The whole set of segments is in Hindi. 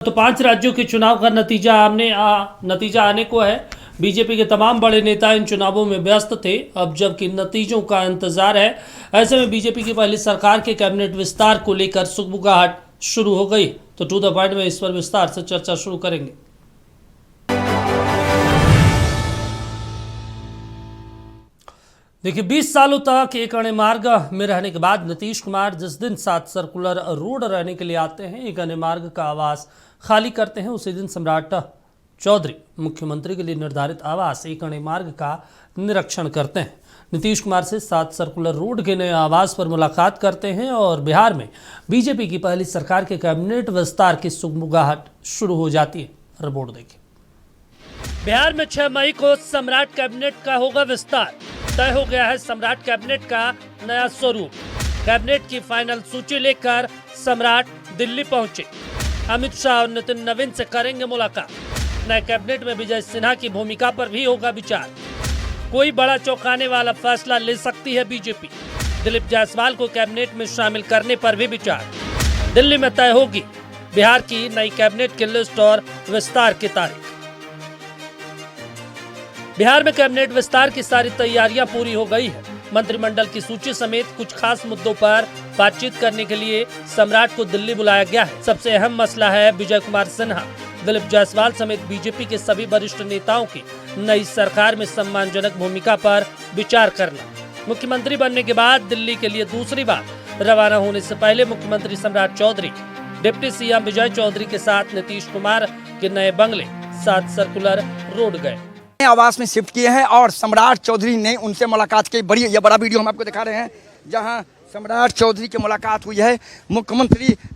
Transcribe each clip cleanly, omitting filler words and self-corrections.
तो 5 राज्यों के चुनाव का नतीजा आने को है। बीजेपी के तमाम बड़े नेता इन चुनावों में व्यस्त थे। अब जबकि नतीजों का इंतजार है, ऐसे में बीजेपी की पहली सरकार के कैबिनेट विस्तार को लेकर सुगबुगाहट शुरू हो गई। तो टू द पॉइंट में इस पर विस्तार से चर्चा शुरू करेंगे। देखिए, 20 सालों तक एक अणे मार्ग में रहने के बाद नीतीश कुमार जिस दिन 7 सर्कुलर रोड रहने के लिए आते हैं, एक अणे मार्ग का आवास खाली करते हैं, उसी दिन सम्राट चौधरी मुख्यमंत्री के लिए निर्धारित आवास एक अणे मार्ग का निरीक्षण करते हैं। नीतीश कुमार से 7 सर्कुलर रोड के नए आवास पर मुलाकात करते हैं और बिहार में बीजेपी की पहली सरकार के कैबिनेट विस्तार की सुगबुगाहट शुरू हो जाती है। रिपोर्ट देखिए। बिहार में 6 मई को सम्राट कैबिनेट का होगा विस्तार। तय हो गया है सम्राट कैबिनेट का नया स्वरूप। कैबिनेट की फाइनल सूची लेकर सम्राट दिल्ली पहुंचे। अमित शाह और नितिन नवीन से करेंगे मुलाकात। नए कैबिनेट में विजय सिन्हा की भूमिका पर भी होगा विचार। कोई बड़ा चौंकाने वाला फैसला ले सकती है बीजेपी। दिलीप जायसवाल को कैबिनेट में शामिल करने पर भी विचार। दिल्ली में तय होगी बिहार की नई कैबिनेट की लिस्ट और विस्तार की तारीख। बिहार में कैबिनेट विस्तार की सारी तैयारियां पूरी हो गई है। मंत्रिमंडल की सूची समेत कुछ खास मुद्दों पर बातचीत करने के लिए सम्राट को दिल्ली बुलाया गया है। सबसे अहम मसला है विजय कुमार सिन्हा, दिलीप जायसवाल समेत बीजेपी के सभी वरिष्ठ नेताओं की नई सरकार में सम्मानजनक भूमिका पर विचार करना। मुख्यमंत्री बनने के बाद दिल्ली के लिए दूसरी बार रवाना होने से पहले मुख्यमंत्री सम्राट चौधरी डिप्टी सीएम विजय चौधरी के साथ नीतीश कुमार के नए बंगले 7 सर्कुलर रोड गए, आवास में शिफ्ट किए हैं और सम्राट चौधरी ने उनसे मुलाकात की। ये बड़ा वीडियो हम आपको दिखा रहे हैं, जहां सम्राट चौधरी की मुलाकात हुई है।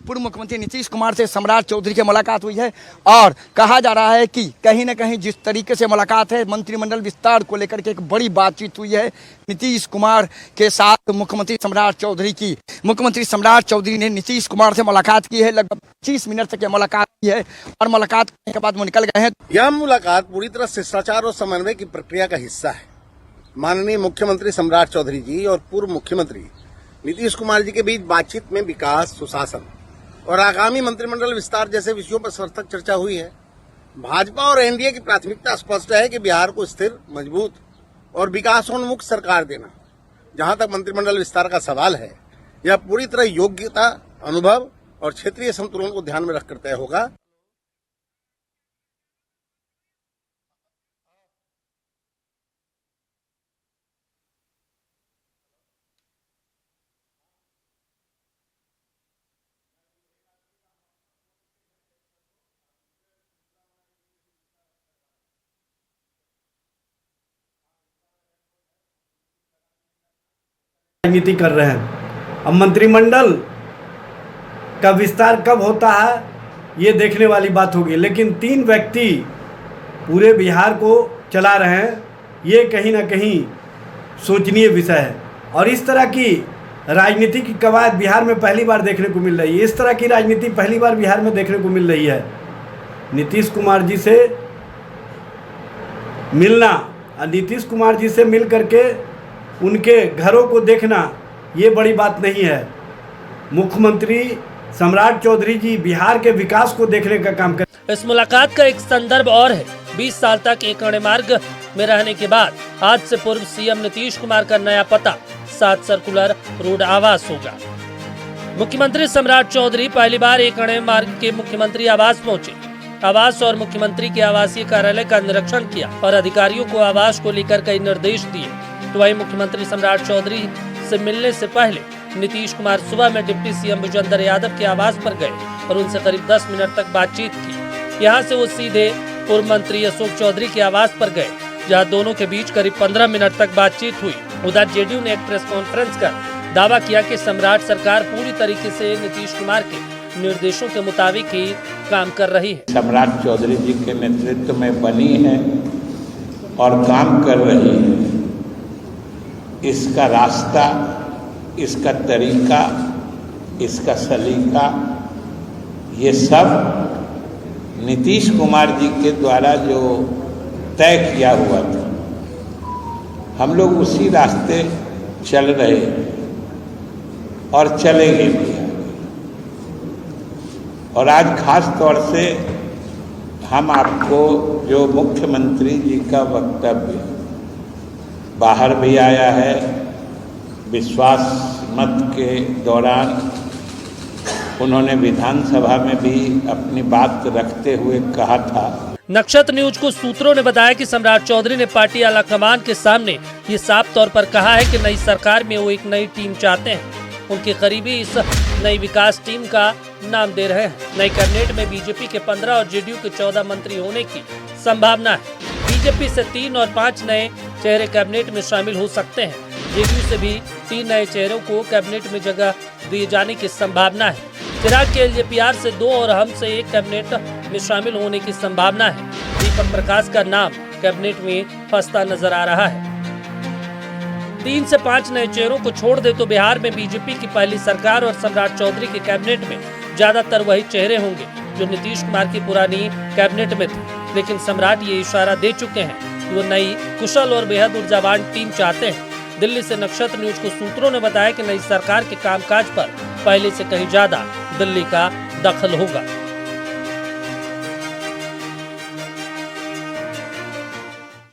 पूर्व मुख्यमंत्री नीतीश कुमार से सम्राट चौधरी की मुलाकात हुई है और कहा जा रहा है कि कहीं ना कहीं जिस तरीके से मुलाकात है, मंत्रिमंडल विस्तार को लेकर के एक बड़ी बातचीत हुई है नीतीश कुमार के साथ मुख्यमंत्री सम्राट चौधरी की। मुख्यमंत्री सम्राट चौधरी ने नीतीश कुमार से मुलाकात की है। लगभग 25 मिनट तक यह मुलाकात की है और मुलाकात करने के बाद वो निकल गए हैं। यह मुलाकात पूरी तरह शिष्टाचार और समन्वय की प्रक्रिया का हिस्सा है। माननीय मुख्यमंत्री सम्राट चौधरी जी और पूर्व मुख्यमंत्री नीतीश कुमार जी के बीच बातचीत में विकास, सुशासन और आगामी मंत्रिमंडल विस्तार जैसे विषयों पर सार्थक चर्चा हुई है। भाजपा और एनडीए की प्राथमिकता स्पष्ट है कि बिहार को स्थिर, मजबूत और विकासोन्मुख सरकार देना। जहां तक मंत्रिमंडल विस्तार का सवाल है, यह पूरी तरह योग्यता, अनुभव और क्षेत्रीय संतुलन को ध्यान में रखकर तय होगा। राजनीति कर रहे हैं। अब मंत्रिमंडल का विस्तार कब होता है ये देखने वाली बात होगी, लेकिन 3 व्यक्ति पूरे बिहार को चला रहे हैं, ये कहीं ना कहीं सोचनीय विषय है। और इस तरह की राजनीति की कवायद बिहार में पहली बार देखने को मिल रही है। इस तरह की राजनीति पहली बार बिहार में देखने को मिल रही है। नीतीश कुमार जी से मिलना और नीतीश कुमार जी से मिल करके उनके घरों को देखना ये बड़ी बात नहीं है। मुख्यमंत्री सम्राट चौधरी जी बिहार के विकास को देखने का काम कर। इस मुलाकात का एक संदर्भ और है। 20 साल तक एक अणे मार्ग में रहने के बाद आज से पूर्व सीएम नीतीश कुमार का नया पता 7 सर्कुलर रोड आवास होगा। मुख्यमंत्री सम्राट चौधरी पहली बार एक अणे मार्ग के मुख्यमंत्री आवास पहुंचे। आवास और मुख्यमंत्री के आवासीय कार्यालय का निरीक्षण किया और अधिकारियों को आवास को लेकर कई निर्देश दिए। तो वहीं मुख्यमंत्री सम्राट चौधरी से मिलने से पहले नीतीश कुमार सुबह में डिप्टी सीएम विजेंद्र यादव के आवास पर गए और उनसे करीब 10 मिनट तक बातचीत की। यहां से वो सीधे पूर्व मंत्री अशोक चौधरी के आवास पर गए, जहां दोनों के बीच करीब 15 मिनट तक बातचीत हुई। उधर जेडीयू ने एक प्रेस कॉन्फ्रेंस कर दावा किया कि सम्राट सरकार पूरी तरीके से नीतीश कुमार के निर्देशों के मुताबिक ही काम कर रही है। सम्राट चौधरी जी के नेतृत्व में बनी है और काम कर रही है। इसका रास्ता, इसका तरीका, इसका सलीका, ये सब नीतीश कुमार जी के द्वारा जो तय किया हुआ था, हम लोग उसी रास्ते चल रहे और चलेंगे भी। और आज खास तौर से हम आपको जो मुख्यमंत्री जी का वक्तव्य बाहर भी आया है, विश्वास मत के दौरान उन्होंने विधानसभा में भी अपनी बात रखते हुए कहा था। नक्षत्र न्यूज को सूत्रों ने बताया कि सम्राट चौधरी ने पार्टी आलाकमान के सामने ये साफ तौर पर कहा है कि नई सरकार में वो एक नई टीम चाहते हैं। उनके करीबी इस नई विकास टीम का नाम दे रहे हैं। नई कैबिनेट में बीजेपी के 15 और जेडीयू के 14 मंत्री होने की संभावना है। बीजेपी से 3 और 5 नए चेहरे कैबिनेट में शामिल हो सकते हैं। जेडीयू से भी 3 नए चेहरों को कैबिनेट में जगह दिए जाने की संभावना है। चिराग के एलजेपीआर से 2 और हम से 1 कैबिनेट में शामिल होने की संभावना है। दीपक प्रकाश का नाम कैबिनेट में फंसता नजर आ रहा है। 3 से 5 नए चेहरों को छोड़ दे तो बिहार में बीजेपी की पहली सरकार और सम्राट चौधरी के कैबिनेट में ज्यादातर वही चेहरे होंगे जो नीतीश कुमार की पुरानी कैबिनेट में थे। लेकिन सम्राट ये इशारा दे चुके हैं कि वो नई कुशल और बेहद ऊर्जावान टीम चाहते हैं। दिल्ली से नक्षत्र न्यूज को सूत्रों ने बताया कि नई सरकार के कामकाज पर पहले से कहीं ज्यादा दिल्ली का दखल होगा।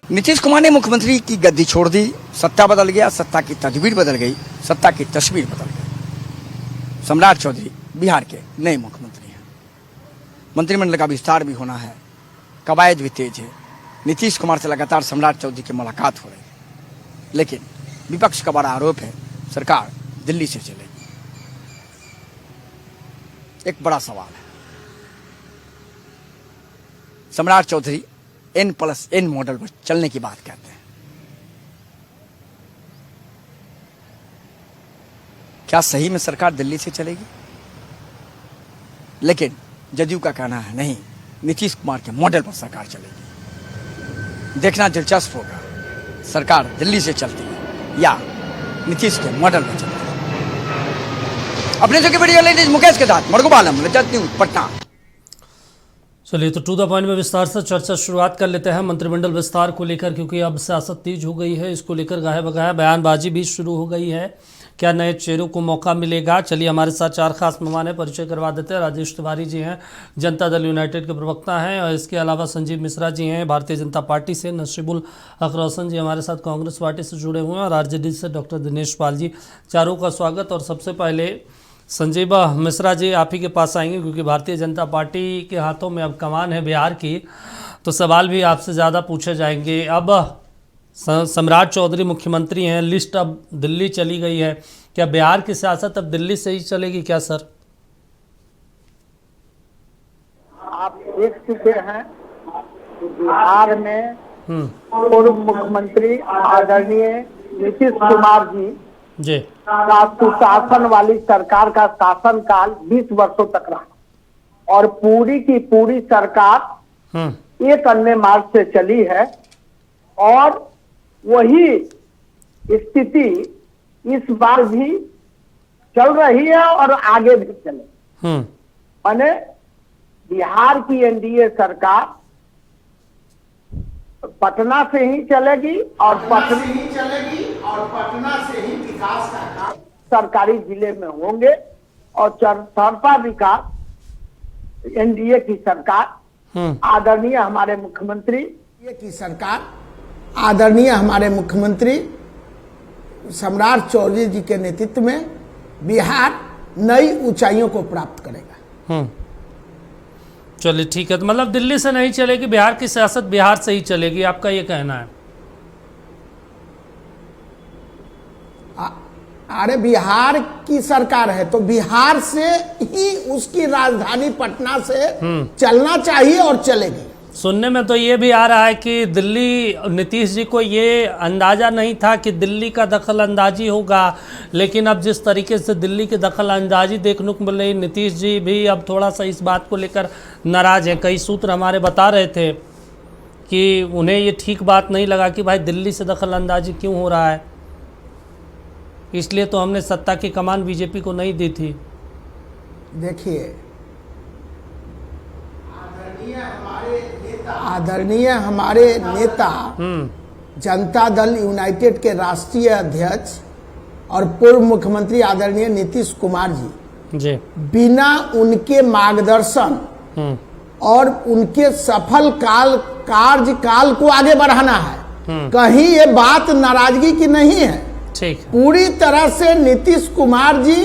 नीतीश कुमार ने मुख्यमंत्री की गद्दी छोड़ दी, सत्ता बदल गया, सत्ता की तदबीर बदल गई, सत्ता की तस्वीर बदल गई। सम्राट चौधरी बिहार के नए मुख्यमंत्री हैं। मंत्रिमंडल का विस्तार भी होना है, कवायद भी तेज है। नीतीश कुमार से लगातार सम्राट चौधरी की मुलाकात हो रही है, लेकिन विपक्ष का बड़ा आरोप है सरकार दिल्ली से चलेगी। एक बड़ा सवाल है, सम्राट चौधरी N+N मॉडल पर चलने की बात कहते हैं। क्या सही में सरकार दिल्ली से चलेगी? लेकिन जदयू का कहना है नहीं, नीतीश कुमार के मॉडल पर सरकार चलेगी। देखना दिलचस्प होगा, सरकार दिल्ली से चलती है या नीतीश के मॉडल पर चलती है। अपने जो की वीडियो लेडीज मुकेश के साथ मरगुब आलम, रजत न्यूज, पटना। चलिए तो टू द पॉइंट में विस्तार से चर्चा शुरुआत कर लेते हैं मंत्रिमंडल विस्तार को लेकर, क्योंकि अब सियासत तेज हो गई है। इसको लेकर गाहे बगाहे बयानबाजी भी शुरू हो गई है। क्या नए चेहरों को मौका मिलेगा? चलिए हमारे साथ 4 खास मेहमान हैं, परिचय करवा देते हैं। राजेश तिवारी जी हैं, जनता दल यूनाइटेड के प्रवक्ता हैं, और इसके अलावा संजीव मिश्रा जी हैं भारतीय जनता पार्टी से, नसीबुल हक रोशन जी हमारे साथ कांग्रेस पार्टी से जुड़े हुए हैं, और आरजेडी से डॉक्टर दिनेश पाल जी। चारों का स्वागत। और सबसे पहले संजीव मिश्रा जी आप ही के पास आएंगे, क्योंकि भारतीय जनता पार्टी के हाथों में अब कमान है बिहार की, तो सवाल भी आपसे ज़्यादा पूछे जाएंगे। अब सम्राट चौधरी मुख्यमंत्री हैं, लिस्ट अब दिल्ली चली गई है, क्या बिहार की सियासत अब दिल्ली से ही चलेगी क्या सर? आप देख चुके हैं कि बिहार में पूर्व मुख्यमंत्री आदरणीय नीतीश कुमार जी का सुशासन वाली सरकार का शासनकाल 20 वर्षों तक रहा, और पूरी की पूरी सरकार एक अन्य मार्ग से चली है, और वही स्थिति इस बार भी चल रही है और आगे भी चले। माने बिहार की एनडीए सरकार पटना से ही चलेगी, और पटना से ही विकास का काम सरकारी जिले में होंगे, और चरपा विकास एनडीए की सरकार आदरणीय हमारे मुख्यमंत्री की सरकार आदरणीय हमारे मुख्यमंत्री सम्राट चौधरी जी के नेतृत्व में बिहार नई ऊंचाइयों को प्राप्त करेगा। चलिए ठीक है, तो मतलब दिल्ली से नहीं चलेगी, बिहार की सियासत बिहार से ही चलेगी, आपका ये कहना है? अरे बिहार की सरकार है तो बिहार से ही उसकी राजधानी पटना से चलना चाहिए और चलेगी। सुनने में तो ये भी आ रहा है कि दिल्ली, नीतीश जी को ये अंदाज़ा नहीं था कि दिल्ली का दखल अंदाजी होगा, लेकिन अब जिस तरीके से दिल्ली की दखल अंदाजी देखने को मिल रही, नीतीश जी भी अब थोड़ा सा इस बात को लेकर नाराज़ हैं। कई सूत्र हमारे बता रहे थे कि उन्हें ये ठीक बात नहीं लगा कि भाई दिल्ली से दखल अंदाजी क्यों हो रहा है, इसलिए तो हमने सत्ता की कमान बीजेपी को नहीं दी थी। देखिए, आदरणीय हमारे नेता जनता दल यूनाइटेड के राष्ट्रीय अध्यक्ष और पूर्व मुख्यमंत्री आदरणीय नीतीश कुमार जी जी। बिना उनके मार्गदर्शन और उनके सफल कार्यकाल को आगे बढ़ाना है। कहीं ये बात नाराजगी की नहीं है, ठीक है। पूरी तरह से नीतीश कुमार जी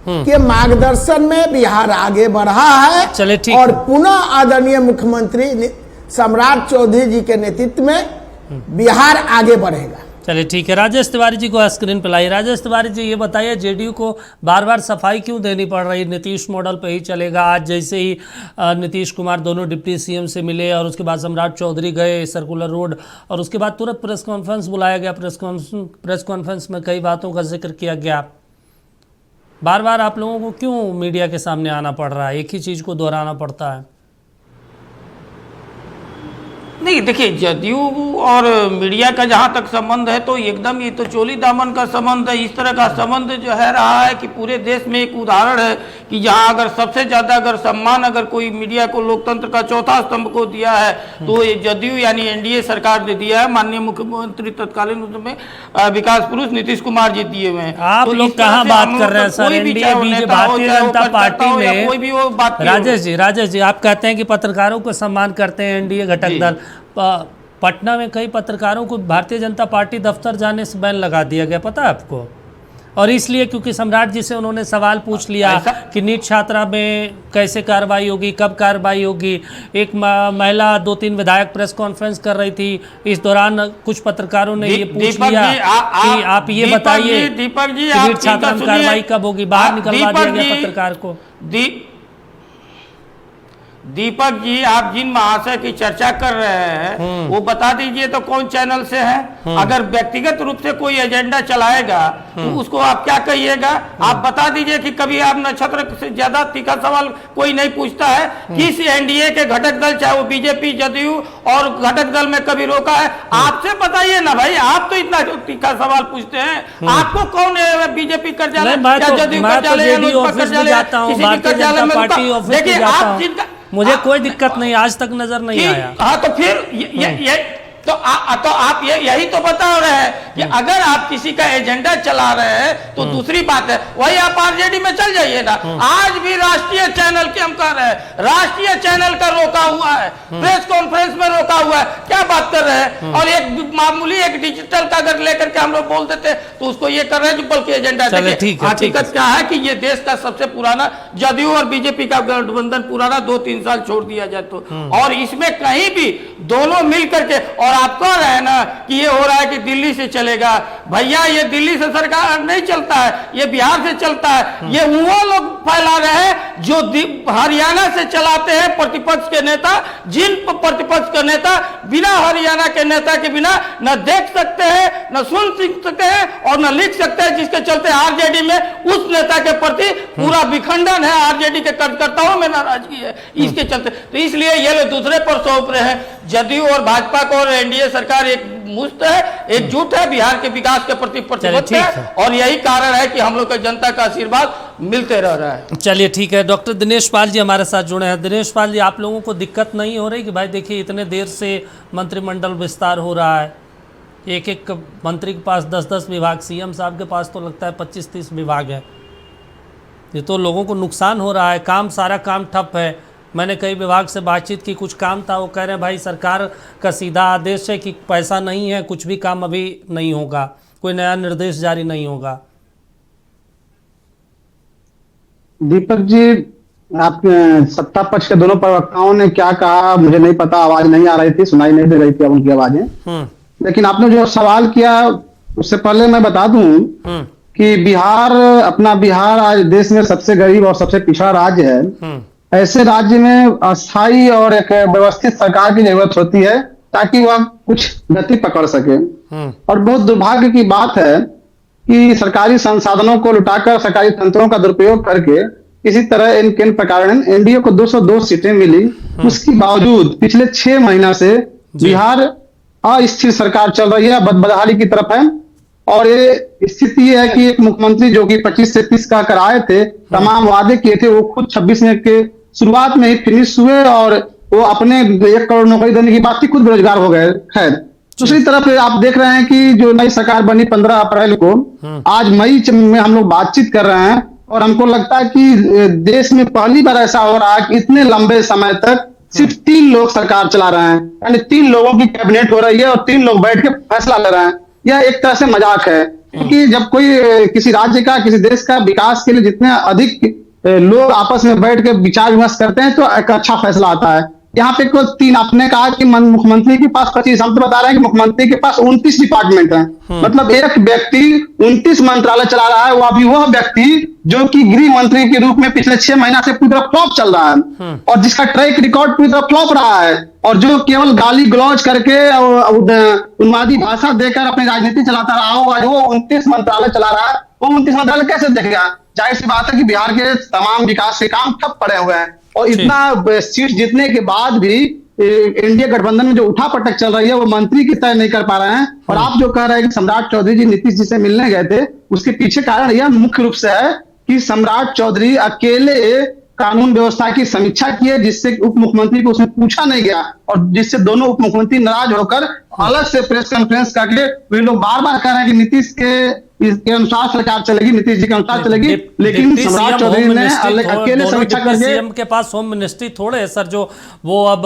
के मार्गदर्शन में बिहार आगे बढ़ा है। चले ठीक और है। पुनः आदरणीय मुख्यमंत्री सम्राट चौधरी जी के नेतृत्व में बिहार आगे बढ़ेगा। चलिए ठीक है। राजेश तिवारी जी को स्क्रीन पर लाइए। राजेश तिवारी जी, ये बताइए जेडीयू को बार बार सफाई क्यों देनी पड़ रही? नीतीश मॉडल पे ही चलेगा। आज जैसे ही नीतीश कुमार दोनों डिप्टी सीएम से मिले और उसके बाद सम्राट चौधरी गए सर्कुलर रोड और उसके बाद तुरंत प्रेस कॉन्फ्रेंस बुलाया गया। प्रेस कॉन्फ्रेंस में कई बातों का जिक्र किया गया। बार बार आप लोगों को क्यों मीडिया के सामने आना पड़ रहा है? एक ही चीज़ को दोहराना पड़ता है। नहीं, देखिए, जदयू और मीडिया का जहाँ तक संबंध है तो एकदम ये तो चोली दामन का संबंध है। इस तरह का संबंध जो है रहा है कि पूरे देश में एक उदाहरण है कि जहाँ अगर सबसे ज्यादा अगर सम्मान अगर कोई मीडिया को लोकतंत्र का चौथा स्तंभ को दिया है तो ये जदयू यानी एनडीए सरकार ने दिया है। माननीय मुख्यमंत्री तत्कालीन उसमें विकास पुरुष नीतीश कुमार जी दिए हुए हैं। आप तो लोग कहाँ बात कर रहे हैं sir? NDA Bharatiya Janata party में कोई भी वो बात राजेश जी आप कहते हैं कि पत्रकारों को सम्मान करते हैं एनडीए घटक दल। पटना में कई पत्रकारों को भारतीय जनता पार्टी दफ्तर जाने से बैन लगा दिया गया, पता है आपको? और इसलिए क्योंकि सम्राट जी से उन्होंने सवाल पूछ लिया कि नीट छात्रा में कैसे कार्रवाई होगी, कब कार्रवाई होगी। एक महिला 2-3 विधायक प्रेस कॉन्फ्रेंस कर रही थी, इस दौरान कुछ पत्रकारों ने ये पूछ लिया कि आप ये बताइए दीपक जी नीट छात्रा में कार्रवाई कब होगी। बाहर निकलवा दिया गया पत्रकार को। दीपक जी, आप जिन महाशय की चर्चा कर रहे हैं वो बता दीजिए तो कौन चैनल से है? अगर व्यक्तिगत रूप से कोई एजेंडा चलाएगा तो उसको आप क्या कहिएगा? आप बता दीजिए कि कभी आप नक्षत्र से ज्यादा तीखा सवाल कोई नहीं पूछता है। किस एनडीए के घटक दल, चाहे वो बीजेपी, जदयू और घटक दल में कभी रोका है? आपसे बताइए ना भाई, आप तो इतना तीखा सवाल पूछते हैं। आपको कौन बीजेपी कार्यालय या जदयू कार्यालय या लोजपा कार्यालय किसी भी कार्यालय में? देखिए, आप जिनका मुझे कोई दिक्कत नहीं, आज तक नजर नहीं आया। हाँ, तो फिर ये तो आप यही तो बता रहे हैं कि अगर आप किसी का एजेंडा चला रहे हैं तो दूसरी बात है, वही आप आरजेडी में चल जाइए ना। आज भी राष्ट्रीय चैनल के हम कह रहे हैं, राष्ट्रीय चैनल का रोका हुआ है, प्रेस कॉन्फ्रेंस में रोका हुआ है। क्या बात कर रहे हैं? और एक मामूली एक डिजिटल का अगर लेकर के हम लोग बोल देते तो उसको ये कर रहे हैं बल्कि एजेंडा। हकीकत क्या है कि ये देश का सबसे पुराना जदयू और बीजेपी का गठबंधन पुराना 2-3 साल छोड़ दिया जाए तो, और इसमें कहीं भी दोनों मिल करके, और आप कह रहे हैं ना कि ये हो रहा है कि दिल्ली से चलेगा। भैया, ये दिल्ली से सरकार नहीं चलता है, ये बिहार से चलता है। ये वो लोग फैला रहे हैं जो हरियाणा से चलाते हैं प्रतिपक्ष के नेता, जिन प्रतिपक्ष के नेता बिना हरियाणा के नेता के बिना न देख सकते हैं, न सुन सकते हैं और न लिख सकते हैं, जिसके चलते आरजेडी में उस नेता के प्रति पूरा विखंडन है, आरजेडी के कार्यकर्ताओं में नाराजगी है इसके चलते। तो इसलिए ये लोग दूसरे पर सौंप रहे हैं। जदयू और भाजपा को और एनडीए सरकार एक मुश्त है, एकजुट है, बिहार के विकास के प्रति प्रतिबद्ध है, और यही कारण है कि हम लोग को जनता का आशीर्वाद मिलते रह रहा है। चलिए ठीक है। डॉक्टर दिनेश पाल जी हमारे साथ जुड़े हैं। दिनेश पाल जी, आप लोगों को दिक्कत नहीं हो रही कि भाई देखिए इतने देर से मंत्रिमंडल विस्तार हो रहा है, एक मंत्री के पास 10-10 विभाग, सीएम साहब के पास तो लगता है 25-30 विभाग है। ये तो लोगों को नुकसान हो रहा है, सारा काम ठप है। मैंने कई विभाग से बातचीत की, कुछ काम था, वो कह रहे हैं भाई सरकार का सीधा आदेश है कि पैसा नहीं है, कुछ भी काम अभी नहीं होगा, कोई नया निर्देश जारी नहीं होगा। दीपक जी, आप सत्ता पक्ष के दोनों प्रवक्ताओं ने क्या कहा मुझे नहीं पता, आवाज नहीं आ रही थी, सुनाई नहीं दे रही थी उनकी आवाजें। लेकिन आपने जो सवाल किया उससे पहले मैं बता दूं कि बिहार आज देश में सबसे गरीब और सबसे पिछड़ा राज्य है। ऐसे राज्य में अस्थायी और एक व्यवस्थित सरकार की जरूरत होती है ताकि वह कुछ गति पकड़ सके। और बहुत दुर्भाग्य की बात है कि सरकारी संसाधनों को लुटाकर सरकारी तंत्रों का दुरुपयोग करके इसी तरह इन केंद्र प्रकार एनडीए को 202 सीटें मिली। उसके बावजूद पिछले 6 महीना से बिहार अस्थिर सरकार चल रही है, बदहाली की तरफ है। और ये स्थिति है कि एक मुख्यमंत्री जो कि 25 से 30 का कराए थे, तमाम वादे किए थे, वो खुद 26 में के शुरुआत में ही फिनिश हुए और वो अपने 1 करोड़ नौकरी देने की बात ही खुद बेरोजगार हो गए। खैर, दूसरी तरफ आप देख रहे हैं कि जो नई सरकार बनी 15 अप्रैल को, आज मई में हम लोग बातचीत कर रहे हैं और हमको लगता है कि देश में पहली बार ऐसा हो रहा है कि इतने लंबे समय तक सिर्फ 3 लोग सरकार चला रहे हैं, यानी 3 लोगों की कैबिनेट हो रही है और 3 लोग बैठ के फैसला ले रहे हैं। यह एक तरह से मजाक है, क्योंकि जब कोई किसी राज्य का, किसी देश का विकास के लिए जितने अधिक लोग आपस में बैठ के विचार विमर्श करते हैं तो एक अच्छा फैसला आता है। यहाँ पे कुल 3, आपने कहा कि मुख्यमंत्री के पास 25, हम तो बता रहे हैं कि मुख्यमंत्री के पास 29 डिपार्टमेंट हैं। मतलब एक व्यक्ति 29 मंत्रालय चला रहा है, वो अभी वह व्यक्ति जो कि गृह मंत्री के रूप में पिछले 6 महीना से पूरी तरह फ्लॉप चल रहा है और जिसका ट्रैक रिकॉर्ड पूरी तरह फ्लॉप रहा है, और जो केवल गाली गलौज करके उन्मादी भाषा देकर अपनी राजनीति चलाता रहा हो, आज वो 29 मंत्रालय चला रहा है। वो 29 मंत्रालय कैसे देखेगा? जाहिर सी बात है कि बिहार के तमाम विकास के काम ठप पड़े हुए हैं और इतना सीट जीतने के बाद भी एनडीए गठबंधन में जो उठापटक चल रही है वो मंत्री की तय नहीं कर पा रहे हैं। और आप जो कह रहे हैं कि सम्राट चौधरी जी नीतीश जी से मिलने गए थे, उसके पीछे कारण यह मुख्य रूप से है कि सम्राट चौधरी अकेले कानून व्यवस्था की समीक्षा की है, जिससे उप मुख्यमंत्री को उसमें पूछा नहीं गया और जिससे दोनों उप मुख्यमंत्री नाराज होकर अलग से प्रेस कॉन्फ्रेंस करके वे लोग बार बार कह रहे हैं कि नीतीश के अनुसार सरकार चलेगी, नीतीश जी के अनुसार चलेगी, लेकिन सम्राट चौधरी ने अकेले समीक्षा करके सीएम के पास होम मिनिस्ट्री थोड़े है सर, जो वो अब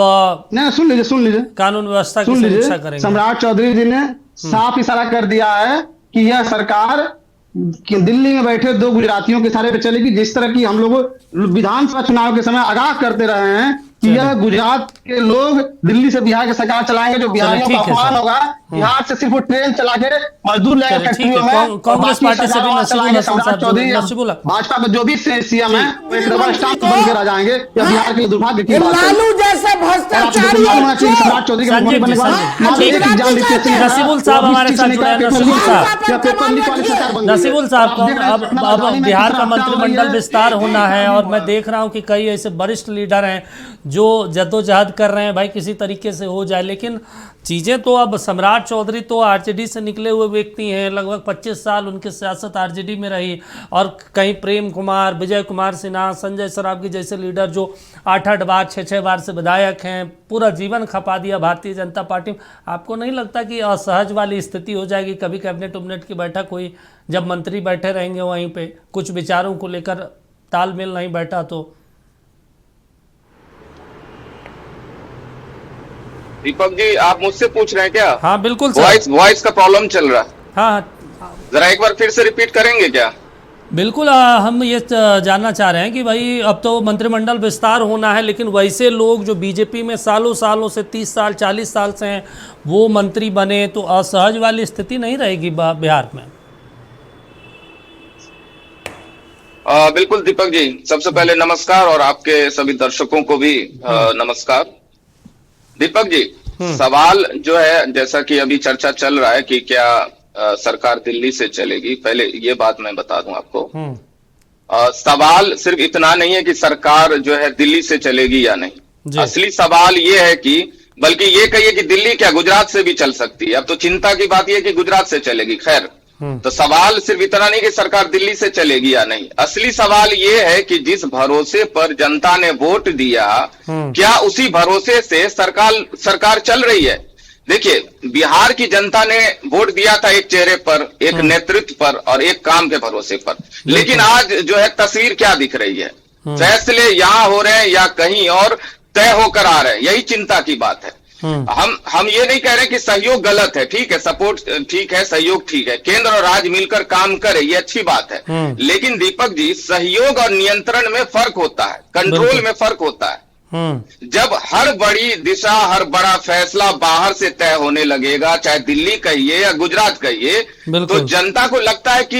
नहीं, सुन लीजिए कानून व्यवस्था की समीक्षा करेंगे। सम्राट चौधरी जी ने साफ इशारा कर दिया है कि यह सरकार कि दिल्ली में बैठे 2 गुजरातियों के इशारे पे चलेगी। जिस तरह की हम लोग विधानसभा चुनाव के समय आगाह करते रहे हैं कि यह गुजरात के लोग दिल्ली से बिहार की सरकार चलाएंगे, जो बिहारियों का अपमान होगा। बिहार से सिर्फ वो ट्रेन चला के मजदूर लेकर फैक्ट्रियों में, कांग्रेस पार्टी से भी नसीबुल्लाह भाजपा का जो भी सीएम है वो एक डबल स्टाम्प बन के रह जाएंगे। यह बिहार के दुर्भाग्य की बात है। लालू जैसे भ्रष्टाचारी सम्राट चौधरी नसीबुल साहब हमारे साथ जुड़े हैं। नसीबुल साहब, अब बिहार का मंत्रिमंडल विस्तार होना है और मैं देख रहा हूं कि कई ऐसे वरिष्ठ लीडर हैं जो जद्दोजहद कर रहे हैं भाई किसी तरीके से हो जाए, लेकिन चीज़ें तो अब सम्राट चौधरी तो आरजेडी से निकले हुए व्यक्ति हैं, लगभग 25 साल उनकी सियासत आरजेडी में रही और कहीं प्रेम कुमार, विजय कुमार सिन्हा, संजय सरावगी जैसे लीडर जो 8-8 बार 6-6 बार से विधायक हैं, पूरा जीवन खपा दिया भारतीय जनता पार्टी में। आपको नहीं लगता कि असहज वाली स्थिति हो जाएगी कभी कैबिनेट उबिनेट की बैठक हुई, जब मंत्री बैठे रहेंगे वहीं पे कुछ विचारों को लेकर तालमेल नहीं बैठा तो? दीपक जी, आप मुझसे पूछ रहे हैं क्या? हाँ बिल्कुल सर। वॉइस का प्रॉब्लम चल रहा है। हाँ जरा एक बार फिर से रिपीट करेंगे क्या? बिल्कुल, हम ये जानना चाह रहे हैं कि भाई अब तो मंत्रिमंडल विस्तार होना है, लेकिन वैसे लोग जो बीजेपी में सालों सालों से 30 साल 40 साल से हैं वो मंत्री बने, तो असहज वाली स्थिति नहीं रहेगी बिहार में? बिल्कुल दीपक जी, सबसे पहले नमस्कार और आपके सभी दर्शकों को भी नमस्कार। दीपक जी, सवाल जो है, जैसा कि अभी चर्चा चल रहा है कि क्या सरकार दिल्ली से चलेगी, पहले ये बात मैं बता दूं आपको। सवाल सिर्फ इतना नहीं है कि सरकार जो है दिल्ली से चलेगी या नहीं। असली सवाल ये है कि, बल्कि ये कहिए कि दिल्ली क्या गुजरात से भी चल सकती है। अब तो चिंता की बात यह कि गुजरात से चलेगी। खैर, तो सवाल सिर्फ इतना नहीं कि सरकार दिल्ली से चलेगी या नहीं। असली सवाल ये है कि जिस भरोसे पर जनता ने वोट दिया, क्या उसी भरोसे से सरकार चल रही है? देखिए, बिहार की जनता ने वोट दिया था एक चेहरे पर, एक नेतृत्व पर और एक काम के भरोसे पर, लेकिन आज जो है तस्वीर क्या दिख रही है? फैसले यहां हो रहे हैं या कहीं और तय होकर आ रहे हैं, यही चिंता की बात है। हम ये नहीं कह रहे कि सहयोग गलत है, ठीक है, सपोर्ट ठीक है, सहयोग ठीक है, केंद्र और राज्य मिलकर काम करे, ये अच्छी बात है। लेकिन दीपक जी, सहयोग और नियंत्रण में फर्क होता है, कंट्रोल में फर्क होता है। जब हर बड़ी दिशा, हर बड़ा फैसला बाहर से तय होने लगेगा, चाहे दिल्ली कहिए या गुजरात कहिए, तो जनता को लगता है कि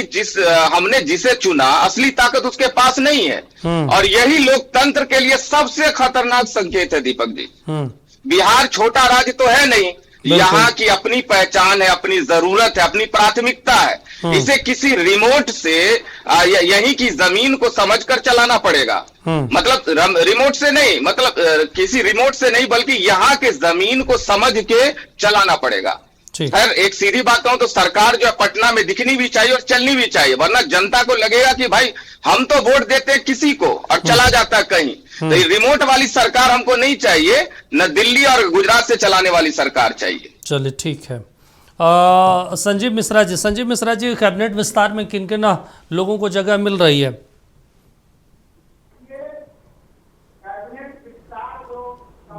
हमने जिसे चुना असली ताकत उसके पास नहीं है। और यही लोकतंत्र के लिए सबसे खतरनाक संकेत है दीपक जी। बिहार छोटा राज्य तो है नहीं, यहाँ की अपनी पहचान है, अपनी जरूरत है, अपनी प्राथमिकता है। इसे किसी रिमोट से यहीं की जमीन को समझकर चलाना पड़ेगा। मतलब रिमोट से नहीं, मतलब किसी रिमोट से नहीं, बल्कि यहाँ के जमीन को समझ के चलाना पड़ेगा। खैर, एक सीधी बात कहूं तो सरकार जो है पटना में दिखनी भी चाहिए और चलनी भी चाहिए, वरना जनता को लगेगा कि भाई हम तो वोट देते हैं किसी को और चला जाता है कहीं। तो ये रिमोट वाली सरकार हमको नहीं चाहिए, न दिल्ली और गुजरात से चलाने वाली सरकार चाहिए। चलिए ठीक है। संजीव मिश्रा जी, कैबिनेट विस्तार में किन किन लोगों को जगह मिल रही है?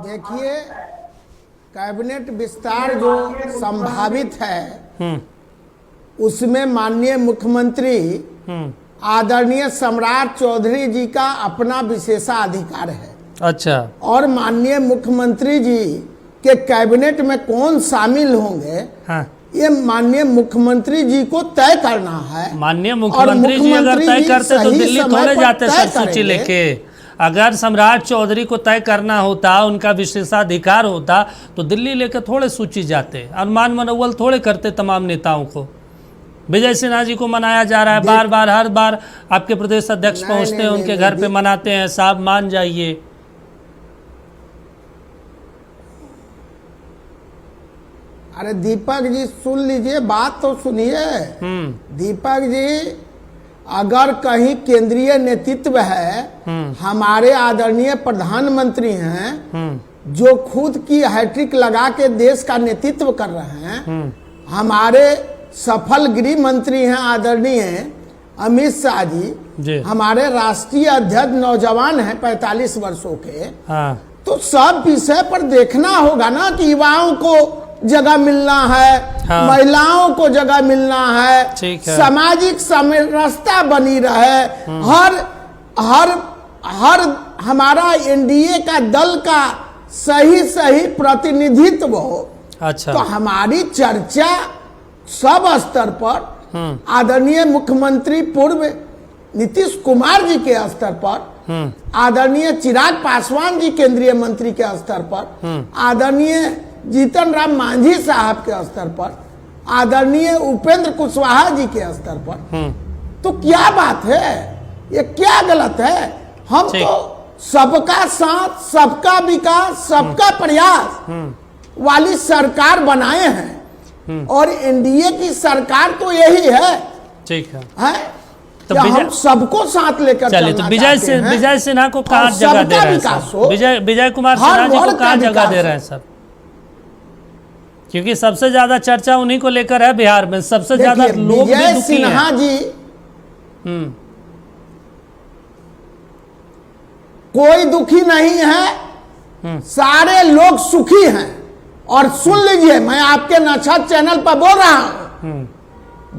देखिए, कैबिनेट विस्तार जो संभावित है उसमें माननीय मुख्यमंत्री आदरणीय सम्राट चौधरी जी का अपना विशेषाधिकार है। अच्छा। और माननीय मुख्यमंत्री जी के कैबिनेट में कौन शामिल होंगे, हाँ। ये माननीय मुख्यमंत्री जी को तय करना है। माननीय मुख्यमंत्री जी अगर तय करते तो दिल्ली थोड़े जाते सर सूची लेके। अगर सम्राट चौधरी को तय करना होता, उनका विशेषाधिकार होता, तो दिल्ली लेके थोड़े सूची जाते। अनुमान मनोबल थोड़े करते तमाम नेताओं को। विजय सिन्हा जी को मनाया जा रहा है बार बार, हर बार आपके प्रदेश अध्यक्ष पहुंचते हैं उनके घर पे मनाते हैं। साहब मान जाइए। अरे दीपक जी सुन लीजिए, बात तो सुनिए। दीपक जी, अगर कहीं केंद्रीय नेतृत्व है, हमारे आदरणीय प्रधानमंत्री हैं जो खुद की हैट्रिक लगा के देश का नेतृत्व कर रहे हैं, हमारे सफल गृह मंत्री हैं आदरणीय अमित शाह जी, हमारे राष्ट्रीय अध्यक्ष नौजवान हैं 45 वर्षों के। हाँ। तो सब विषय पर देखना होगा ना कि युवाओं को जगह मिलना है, हाँ। महिलाओं को जगह मिलना है, सामाजिक समरसता बनी रहे, हर हमारा एनडीए का दल का सही प्रतिनिधित्व हो। अच्छा। तो हमारी चर्चा सब स्तर पर आदरणीय मुख्यमंत्री पूर्व नीतीश कुमार जी के स्तर पर, आदरणीय चिराग पासवान जी केंद्रीय मंत्री के स्तर पर, आदरणीय जीतन राम मांझी साहब के स्तर पर, आदरणीय उपेंद्र कुशवाहा जी के स्तर पर, तो क्या बात है, ये क्या गलत है? हम तो सबका साथ, सबका विकास, सबका प्रयास वाली सरकार बनाए हैं और एनडीए की सरकार तो यही है। ठीक है? तो हम सबको साथ लेकर चलिए। तो विजय सिन्हा को कहाँ जगह दे रहे हैं सर? विजय कुमार सिन्हा जी को कहाँ जगह दे रहे हैं सर? क्योंकि सबसे ज्यादा चर्चा उन्हीं को लेकर है बिहार में, सबसे ज्यादा लोग भी दुखी सिन्हा जी कोई दुखी नहीं है, सारे लोग सुखी हैं। और सुन लीजिए, मैं आपके नक्षत्र चैनल पर बोल रहा हूं,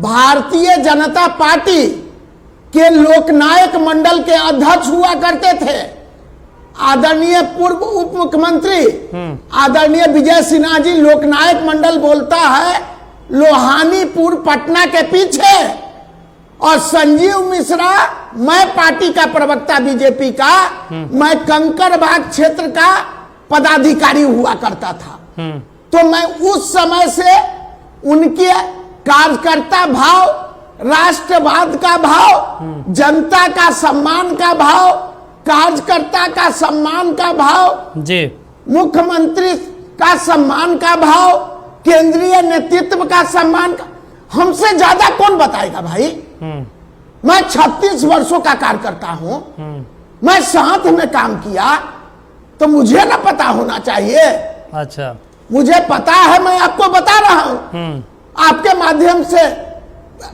भारतीय जनता पार्टी के लोकनायक मंडल के अध्यक्ष हुआ करते थे आदरणीय पूर्व उप मुख्यमंत्री आदरणीय विजय सिन्हा जी। लोकनायक मंडल बोलता है लोहानीपुर पटना के पीछे, और संजीव मिश्रा, मैं पार्टी का प्रवक्ता बीजेपी का, मैं कंकड़बाग क्षेत्र का पदाधिकारी हुआ करता था। तो मैं उस समय से उनके कार्यकर्ता भाव, राष्ट्रवाद का भाव, जनता का सम्मान का भाव, कार्यकर्ता का सम्मान का भाव जी, मुख्यमंत्री का सम्मान का भाव, केंद्रीय नेतृत्व का सम्मान का, हमसे ज्यादा कौन बताएगा भाई? मैं 36 वर्षों का कार्यकर्ता हूं, मैं साथ में काम किया, तो मुझे ना पता होना चाहिए? अच्छा, मुझे पता है, मैं आपको बता रहा हूं आपके माध्यम से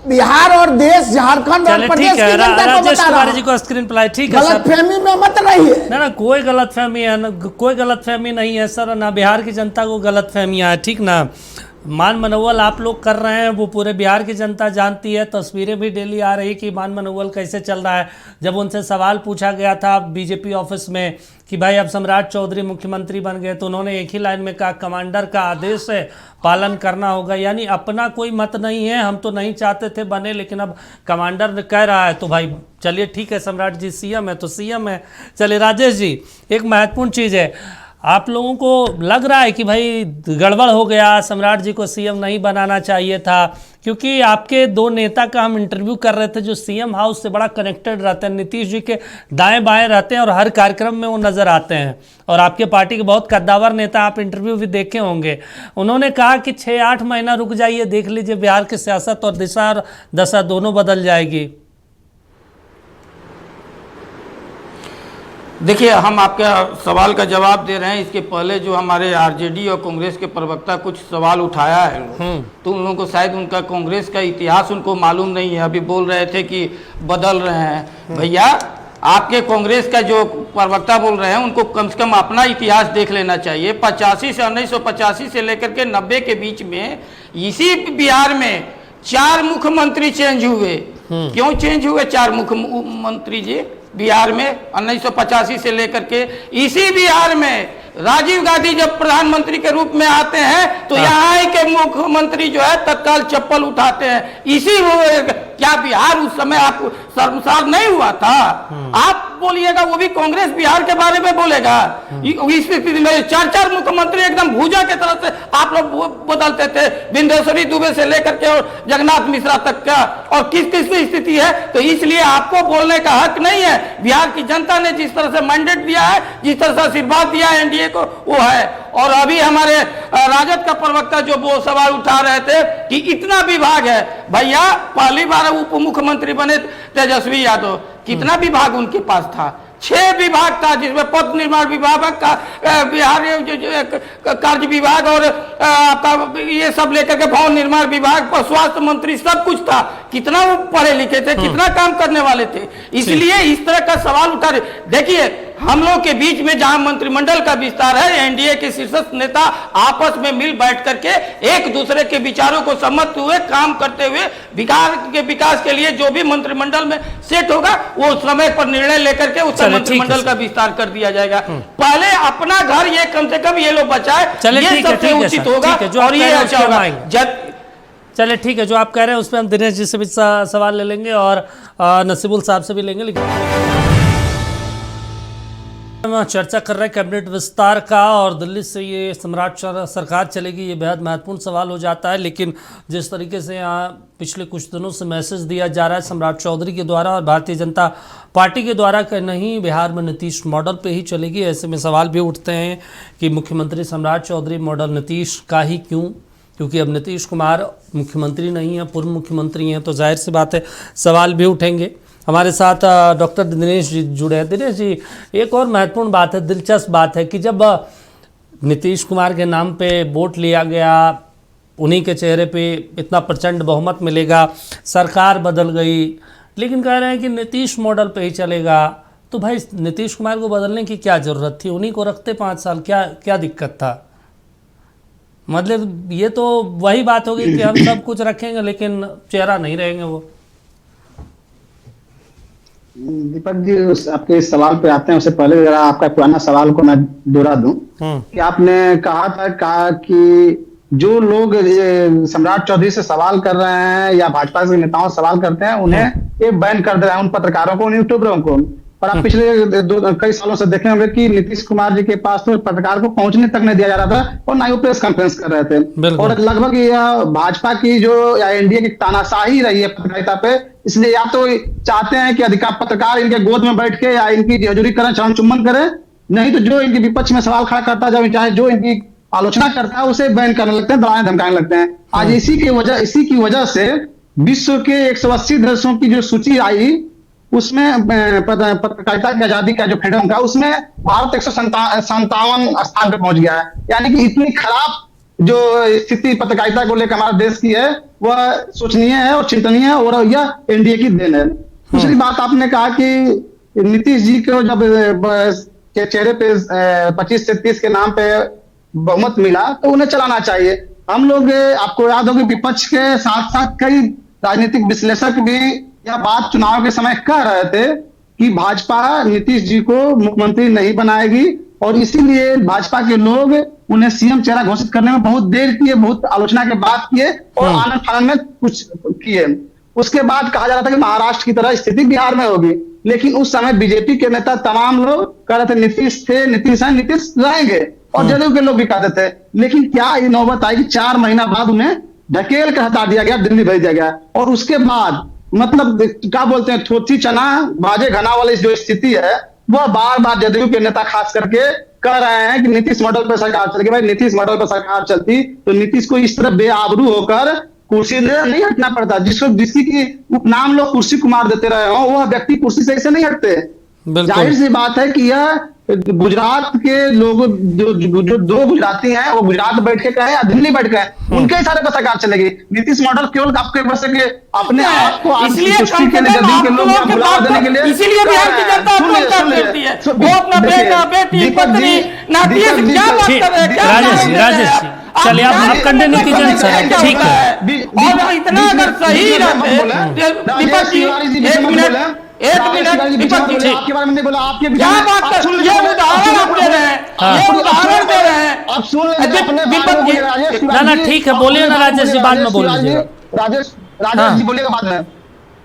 बिहार और देश, झारखंड और प्रदेश की जनता को बता रहा हूं। जी को स्क्रीन प्लाई ठीक है, गलतफहमी में मत रहिए। ना कोई गलतफहमी है, ना कोई गलतफहमी नहीं है सर, ना बिहार की जनता को गलतफहमियां है, ठीक ना। मान मनोबल आप लोग कर रहे हैं वो पूरे बिहार की जनता जानती है। तस्वीरें भी डेली आ रही कि मान मनोबल कैसे चल रहा है। जब उनसे सवाल पूछा गया था बीजेपी ऑफिस में कि भाई अब सम्राट चौधरी मुख्यमंत्री बन गए, तो उन्होंने एक ही लाइन में कहा कमांडर का आदेश है, पालन करना होगा। यानी अपना कोई मत नहीं है, हम तो नहीं चाहते थे बने, लेकिन अब कमांडर कह रहा है तो भाई चलिए ठीक है, सम्राट जी सीएम है तो सीएम है। चलिए राजेश जी, एक महत्वपूर्ण चीज़ है, आप लोगों को लग रहा है कि भाई गड़बड़ हो गया, सम्राट जी को सीएम नहीं बनाना चाहिए था? क्योंकि आपके दो नेता का हम इंटरव्यू कर रहे थे जो सीएम हाउस से बड़ा कनेक्टेड रहते हैं, नीतीश जी के दाएं बाएं रहते हैं और हर कार्यक्रम में वो नज़र आते हैं, और आपके पार्टी के बहुत कद्दावर नेता, आप इंटरव्यू भी देखे होंगे। उन्होंने कहा कि 6-8 महीना रुक जाइए, देख लीजिए बिहार की सियासत और दिशा और दशा दोनों बदल जाएगी। देखिए, हम आपके सवाल का जवाब दे रहे हैं। इसके पहले जो हमारे आरजेडी और कांग्रेस के प्रवक्ता कुछ सवाल उठाया है, तो उन लोगों को शायद उनका कांग्रेस का इतिहास उनको मालूम नहीं है। अभी बोल रहे थे कि बदल रहे हैं। भैया, आपके कांग्रेस का जो प्रवक्ता बोल रहे हैं उनको कम से कम अपना इतिहास देख लेना चाहिए। 1985 से लेकर के 90 के बीच में इसी बिहार में 4 मुख्यमंत्री चेंज हुए। क्यों चेंज हुए 4 मुख्यमंत्री जी बिहार में 1985 से लेकर के? इसी बिहार में राजीव गांधी जब प्रधानमंत्री के रूप में आते हैं तो यहाँ के मुख्यमंत्री जो है तत्काल चप्पल उठाते हैं। इसी क्या बिहार उस समय आप शर्मसार नहीं हुआ था? आप बोलिएगा, वो भी कांग्रेस बिहार के बारे में बोलेगा। इस स्थिति में 4 मुख्यमंत्री एकदम भूजा के तरह से आप लोग बदलते थे, विंध्येश्वरी दुबे से लेकर के और जगन्नाथ मिश्रा तक का। और किस किस की स्थिति है, तो इसलिए आपको बोलने का हक नहीं है। बिहार की जनता ने जिस तरह से मैंडेट दिया है, जिस तरह से आशीर्वाद दिया है एनडीए को, वो है। और अभी हमारे राजद का प्रवक्ता जो वो सवाल उठा रहे थे कि इतना विभाग है, भैया पहली बार उप मुख्यमंत्री बने तेजस्वी यादव, कितना विभाग उनके पास था? 6 विभाग था, जिसमें पथ निर्माण विभाग का बिहार कार्य विभाग और आपका ये सब लेकर के भवन निर्माण विभाग, स्वास्थ्य मंत्री, सब कुछ था। कितना वो पढ़े लिखे थे, कितना काम करने वाले थे। इसलिए इस तरह का सवाल उठा रहे। देखिए, हम लोग के बीच में जहां मंत्रिमंडल का विस्तार है, एनडीए के शीर्ष नेता आपस में मिल बैठ करके एक दूसरे के विचारों को समझते हुए काम करते हुए विकास के लिए जो भी मंत्रिमंडल में सेट होगा वो समय पर निर्णय लेकर के उस मंत्रिमंडल का विस्तार कर दिया जाएगा। पहले अपना घर ये कम से कम ये लोग बचाए, ये सबसे उचित होगा और ये अच्छा होगा। चलिए ठीक है, जो आप कह रहे हैं उस पर हम दिनेश जी से भी सवाल ले लेंगे और नसीबुल साहब से भी लेंगे। लेकिन हम चर्चा कर रहे हैं कैबिनेट विस्तार का और दिल्ली से ये सम्राट सरकार चलेगी, ये बेहद महत्वपूर्ण सवाल हो जाता है। लेकिन जिस तरीके से यहाँ पिछले कुछ दिनों से मैसेज दिया जा रहा है सम्राट चौधरी के द्वारा और भारतीय जनता पार्टी के द्वारा कि नहीं बिहार में नीतीश मॉडल पे ही चलेगी, ऐसे में सवाल भी उठते हैं कि मुख्यमंत्री सम्राट चौधरी मॉडल नीतीश का ही क्यों? क्योंकि अब नीतीश कुमार मुख्यमंत्री नहीं है, पूर्व मुख्यमंत्री हैं, तो जाहिर सी बात है सवाल भी उठेंगे। हमारे साथ डॉक्टर दिनेश जी जुड़े हैं। दिनेश जी, एक और महत्वपूर्ण बात है, दिलचस्प बात है कि जब नीतीश कुमार के नाम पे वोट लिया गया, उन्हीं के चेहरे पे इतना प्रचंड बहुमत मिलेगा, सरकार बदल गई, लेकिन कह रहे हैं कि नीतीश मॉडल पे ही चलेगा। तो भाई नीतीश कुमार को बदलने की क्या ज़रूरत थी? उन्हीं को रखते 5 साल, क्या दिक्कत था? मतलब ये तो वही बात होगी कि हम सब कुछ रखेंगे लेकिन चेहरा नहीं रहेंगे वो। दीपक जी, आपके इस सवाल पे आते हैं, उससे पहले जरा आपका पुराना सवाल को मैं दोहरा दूं कि आपने कहा कि जो लोग सम्राट चौधरी से सवाल कर रहे हैं या भाजपा के नेताओं से सवाल करते हैं, उन्हें ये बैन कर दे रहा है, उन पत्रकारों को, उन यूट्यूबरों को। और आप पिछले कई सालों से देखे होंगे कि नीतीश कुमार जी के पास तो पत्रकार को पहुंचने तक नहीं दिया जा रहा था और ना ही वो प्रेस कॉन्फ्रेंस कर रहे थे। और लगभग यह भाजपा की जो या एनडीए की तानाशाही रही है पत्रकारिता पे, इसलिए या तो चाहते हैं कि अधिकार पत्रकार इनके गोद में बैठ के या इनकी हजूरी करें, चरण चुम्बन करें, नहीं तो जो इनके विपक्ष में सवाल खड़ा करता है, चाहे जो इनकी आलोचना करता है उसे बैन करने लगते हैं, डराने धमकाने लगते हैं। आज इसी की वजह से विश्व के 180 देशों की जो सूची आई उसमें पत्रकारिता की आजादी का जो फ्रीडम था उसमें भारत 157 स्थान पे पहुंच गया है। यानी कि इतनी खराब जो स्थिति पत्रकारिता को लेकर हमारे देश की है वह सोचनीय है और चिंतनीय है और यह एनडीए की देन है। दूसरी बात, आपने कहा कि नीतीश जी को जब के चेहरे पे 25 से 30 के नाम पे बहुमत मिला तो उन्हें चलाना चाहिए। हम लोग, आपको याद होगा, विपक्ष के साथ साथ कई राजनीतिक विश्लेषक भी यह बात चुनाव के समय कह रहे थे कि भाजपा नीतीश जी को मुख्यमंत्री नहीं बनाएगी और इसीलिए भाजपा के लोग उन्हें सीएम चेहरा घोषित करने में बहुत देर किए, बहुत आलोचना के बाद किए और आनंद फानंद में कुछ किए। उसके बाद कहा जा रहा था कि महाराष्ट्र की तरह स्थिति बिहार में होगी, लेकिन उस समय बीजेपी के नेता तमाम लोग कह रहे थे नीतीश रहेंगे और जदयू के लोग भी कहते थे। लेकिन क्या ये नौबत आई कि 4 महीना बाद उन्हें ढकेल कर हटा दिया गया, दिल्ली भेज दिया गया और उसके बाद मतलब क्या बोलते हैं, थोथी चना बाजे घना वाली जो स्थिति है वह बार बार जदयू के नेता खास करके कह रहे हैं कि नीतीश मॉडल पर सरकार चलेगी। भाई नीतीश मॉडल पर सरकार चलती तो नीतीश को इस तरह बेआबरू होकर कुर्सी से नहीं हटना पड़ता। जिसकी की नाम लोग कुर्सी कुमार देते रहे हो, वह व्यक्ति कुर्सी से ऐसे नहीं हटते। जाहिर सी बात है कि यह गुजरात के लोग जो दो गुजराती हैं वो गुजरात बैठ के कहे या दिल्ली बैठ के कहे, उनके इशारे पर सरकार चलेगी। नीतीश मॉडल केवल आपके बस के अपने आप को इसलिए तुष्टि के लिए, जदयू के लोग बुलावा देने के लिए, इसीलिए बिहार की जनता वो अपना बेटा बेटी पत्नी नाती क्या बात कर रहे हैं? राजेश जी चलिए आप कंटिन्यू कीजिए सर, ठीक है। और इतना अगर सही रहते दीपक जी, एक मिनट दीपक जी आपके बारे में नहीं बोला, आपके क्या बात कर, ये उदाहरण आप दे रहे हैं, ये उदाहरण दे रहे हैं। अब सुन दीपक जी ना ठीक है, बोलिए ना राजेश जी, बाद में बोल लीजिएगा। राजेश जी बोलिएगा बाद में।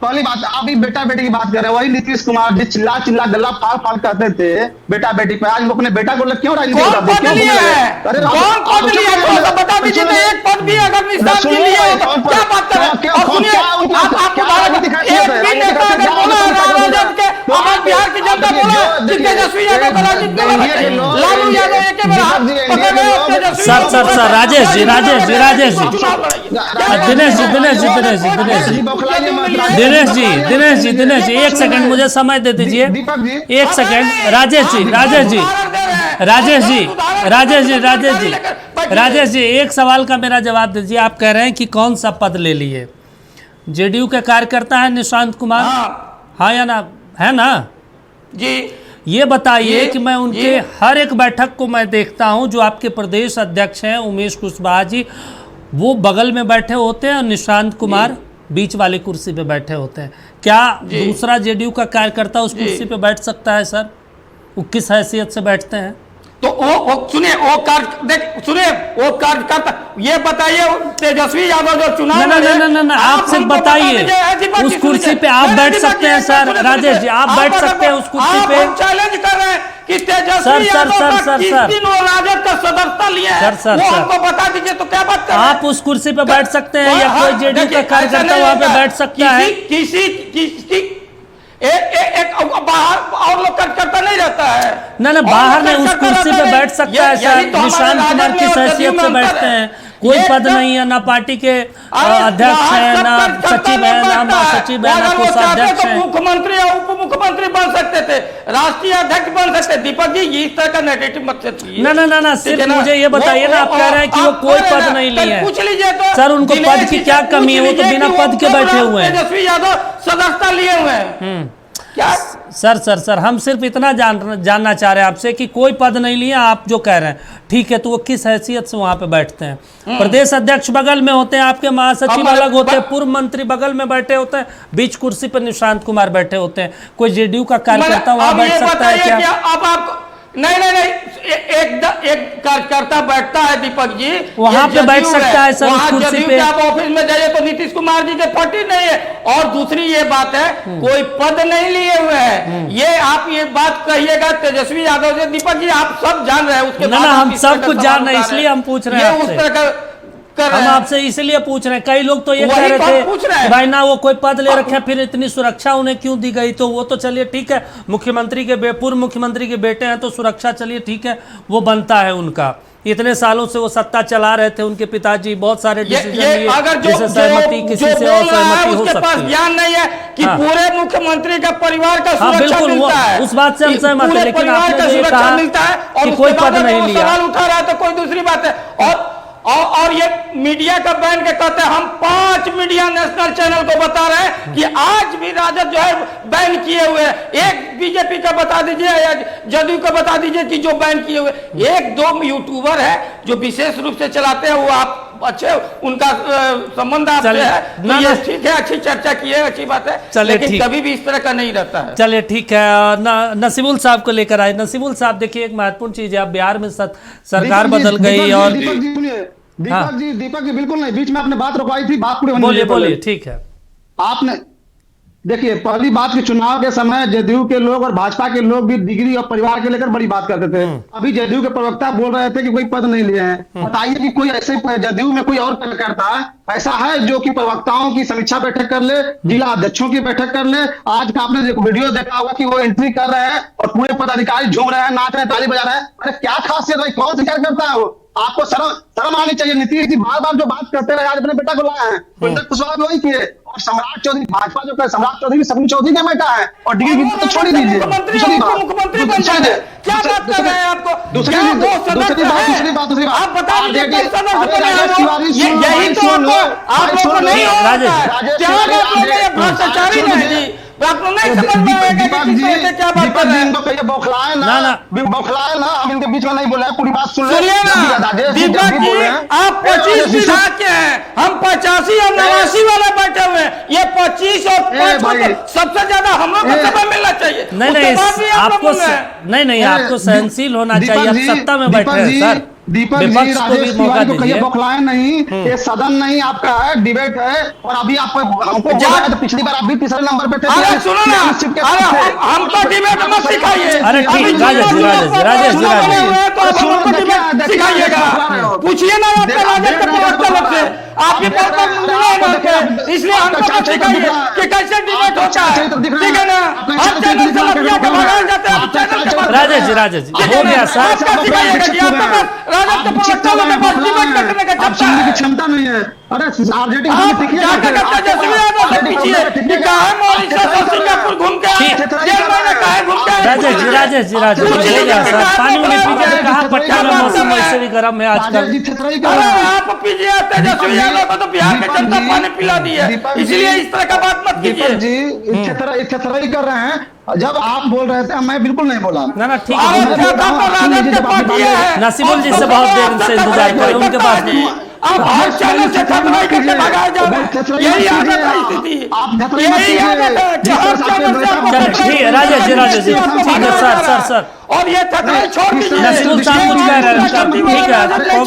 पहली बात, आप ही बेटा बेटी की बात कर रहे हैं, वही नीतीश कुमार जी चिल्ला चिल्ला गला फाड़ फाड़ करते थे बेटा बेटी पे, आज वो अपने बेटा को क्यों राजनीति कौन पद लिया है? कौन पद लिया है? बता दीजिए तो एक पद भी अगर निशान के लिए हो तो क्या बात कर रहे हैं? और सुनिए, आपको एक भी नेता अगर बोला राजद के, हमारे बिहार की जनता बोला कि तेजस्वी यादव का राजनीति में लालू यादव एक बार सर राजेश जी दिनेश जी एक सेकंड मुझे समय दे दीजिए, एक सेकंड। राजेश जी एक सवाल का मेरा जवाब दीजिए। आप कह रहे हैं कि कौन सा पद ले लिए? जेडीयू के कार्यकर्ता है निशांत कुमार, हाँ या ना? है ना जी? ये बताइए कि मैं उनके हर एक बैठक को मैं देखता हूं, जो आपके प्रदेश अध्यक्ष हैं उमेश कुशवाहा जी, वो बगल में बैठे होते हैं और निशांत कुमार बीच वाली कुर्सी पे बैठे होते हैं। क्या दूसरा जेडीयू का कार्यकर्ता उस कुर्सी पे बैठ सकता है सर? वो किस हैसियत से बैठते हैं? तो वो सुनिए, वो कार्यकर्ता, ये बताइए तेजस्वी यादव जो चुनाव ना आप सिर्फ बताइए, उस कुर्सी पे आप बैठ सकते हैं सर? राजेश जी आप बैठ सकते हैं उस कुर्सी पे? चैलेंज कर रहे हैं कि तेजस्वी यादव का किस दिन वो राजद का सदस्यता लिया है, वो हमको बता दीजिए तो क्या बात कर रहे हैं? आप उस कुर्सी पे बैठ सकते हैं या कोई जेडीयू का कार्यकर्ता वहां पे बैठ सकता है? किसी एक बाहर और लोग कार्यकर्ता नहीं रहता है ना बाहर में उस कुर्सी पे बैठ सकता है सर। निशांत कुमार किस हैसियत से बैठते हैं? कोई पद नहीं है, ना पार्टी के अध्यक्ष है, ना सचिव है, ना महासचिव है, ना कोषाध्यक्ष है। मुख्यमंत्री या उप मुख्यमंत्री बन सकते थे, राष्ट्रीय अध्यक्ष बन सकते। दीपक जी इस तरह का नेगेटिव मत सोचिए। ना सिर्फ मुझे ये बताइए ना, आप कह रहे हैं कि वो कोई पद नहीं लिए हैं, पूछ लीजिए तो सर उनको पद की क्या कमी है? वो तो बिना पद के बैठे हुए हैं। तेजस्वी यादव सदस्यता लिए हुए हैं क्या? सर हम सिर्फ इतना जानना चाह रहे हैं आपसे कि कोई पद नहीं लिया, आप जो कह रहे हैं ठीक है, तो वो किस हैसियत से वहां पे बैठते हैं? प्रदेश अध्यक्ष बगल में होते हैं, आपके महासचिव अलग होते हैं, पूर्व मंत्री बगल में बैठे होते हैं, बीच कुर्सी पर निशांत कुमार बैठे होते हैं। कोई जेडीयू का कार्यकर्ता वहां बैठ सकता है क्या? अब आप नहीं एक कार्यकर्ता बैठता है दीपक जी, वहां पे बैठ सकता है सर उस कुर्सी पे। आप ऑफिस में जाइए तो नीतीश कुमार जी के पार्टी नहीं है। और दूसरी ये बात है, कोई पद नहीं लिए हुए हैं, ये आप ये बात कहिएगा तेजस्वी यादव से। दीपक जी आप सब जान रहे हैं, उसके बाद हम सब कुछ जान रहे हैं, इसलिए हम पूछ रहे हैं। उस तरह का हम आपसे इसलिए पूछ रहे हैं। कई लोग तो ये कह रहे थे भाई ना वो कोई पद ले रखे, फिर इतनी सुरक्षा उन्हें क्यों दी गई? तो वो तो चलिए ठीक है, मुख्यमंत्री के पूर्व मुख्यमंत्री के बेटे हैं तो सुरक्षा चलिए ठीक है, वो बनता है उनका। इतने सालों से वो सत्ता चला रहे थे, उनके पिताजी बहुत सारे डिसीजन लिए, जैसे सहमति किसी से और सहमति हो सकती है। ज्ञान नहीं है कि पूरे मुख्यमंत्री का परिवार का सुरक्षा मिलता है। उस बात से हम सहमत हैं, लेकिन आपने ये कहा कि कोई पद नहीं लिया। सवाल उठा रहा है तो कोई दूसरी बात है। और ये मीडिया का बैन के कहते हैं, हम 5 मीडिया नेशनल चैनल को बता रहे हैं कि आज भी राजद जो है बैन किए हुए हैं। एक बीजेपी का बता दीजिए या जदयू का बता दीजिए कि जो बैन किए हुए। 1-2 यूट्यूबर है जो विशेष रूप से चलाते हैं, वो आप अच्छे उनका संबंध आपसे है तो ये ठीक है, अच्छी चर्चा की है, अच्छी बात है, लेकिन कभी भी इस तरह का नहीं रहता है। चलिए ठीक है, नसीबुल साहब को लेकर आए। नसीबुल साहब देखिए, एक महत्वपूर्ण चीज है, अब बिहार में सरकार बदल गई और दीपक जी बिल्कुल नहीं, बीच में आपने बात रुकवाई थी, बात पूरी बोलिए ठीक है। आपने देखिए, पहली बात कि चुनाव के समय जदयू के लोग और भाजपा के लोग भी डिग्री और परिवार के लेकर बड़ी बात करते थे। अभी जदयू के प्रवक्ता बोल रहे थे कि कोई पद नहीं लिए हैं। बताइए कि कोई ऐसे जदयू में कोई और कार्यकर्ता ऐसा है जो कि प्रवक्ताओं की समीक्षा बैठक कर ले, जिला अध्यक्षों की बैठक कर ले? आज का आपने वीडियो देखा होगा कि वो एंट्री कर रहे हैं और पूरे पदाधिकारी झूम रहे हैं, नाच रहे हैं, ताली बजा रहे हैं। अरे क्या खासियत है, कौन सा कार्यकर्ता है वो? आपको शर्म आनी चाहिए। नीतीश जी बार बार जो बात करते रहे, आज अपने बेटा को लाए हैं, कुंदन कुशवाहा भी वही किए, और सम्राट चौधरी भाजपा जो है, सम्राट चौधरी सपनी चौधरी का बेटा है, और डिग्री की तो छोड़ ही दीजिए। दूसरी बात, मुख्यमंत्री बन जाए, क्या बात कर रहे हैं आपको? दूसरी बात, आप बता दीजिए यही तो आप लोग को नहीं हो रहा है, क्या आप लोग ये भ्रष्टाचारी नहीं जी, आपको नहीं समझ में आएगा कि किस तरह से क्या बात कर रहे हैं। इनको कहिए बौखलाए ना, बौखलाए ना, हम इनके बीच में नहीं बोले, पूरी बात सुनिए ना दीपक जी, आप 25 विभाग के हैं, हम 85 और 89 वाले बैठे हुए हैं, ये 25 और 5 सबसे ज्यादा हम लोग को समय मिलना चाहिए। नहीं आपको सहनशील होना चाहिए, आप सत्ता में बैठे हैं सर। दीपक जी, राजेश तिवारी को कहिए बौखलाए नहीं, ये सदन नहीं आपका है, डिबेट है, और अभी आप हमको तो पिछली बार आप भी तीसरे नंबर पे थे। अरे सुनो ना, हमको डिबेट मत सिखाइए। अरे ठीक, राजेश सिखाइएगा, पूछिए ना आपका राजेश के प्रवक्ता से, आपके इसलिए हमको सिखाइए कि कैसे डिबेट होता है, ठीक है ना? हर चैनल से लड़कियां के भगाए जाते हैं, राजेश जी हो गया सर। क्षमता नहीं है। अरे आरजेडी राजेश जी हो गया सर, पानी उन्हें पीजिए, कहा पटना में मौसम वैसे भी गर्म है आजकल। आप पीजिए, तेजस्वी यादव को तो बिहार की जनता पानी पिला दी है, इसलिए इस तरह का बात मत कीजिए जी। इच्छा कर रहे हैं, जब आप बोल रहे थे मैं बिल्कुल नहीं बोला। ना ठीक है, नसीबुल जी से बहुत देर से इंतजार करें, उनके पास नहीं। आप हर चैनल से खतराई करके भगाए जा रहे हैं, यही आदत है स्थिति, यही आदत है कि हर चैनल से आपको ठीक है राजेश जी ठीक है सर। और ये थकाई छोड़ दीजिए। नसीबुल साहब कुछ कह रहे हैं, ठीक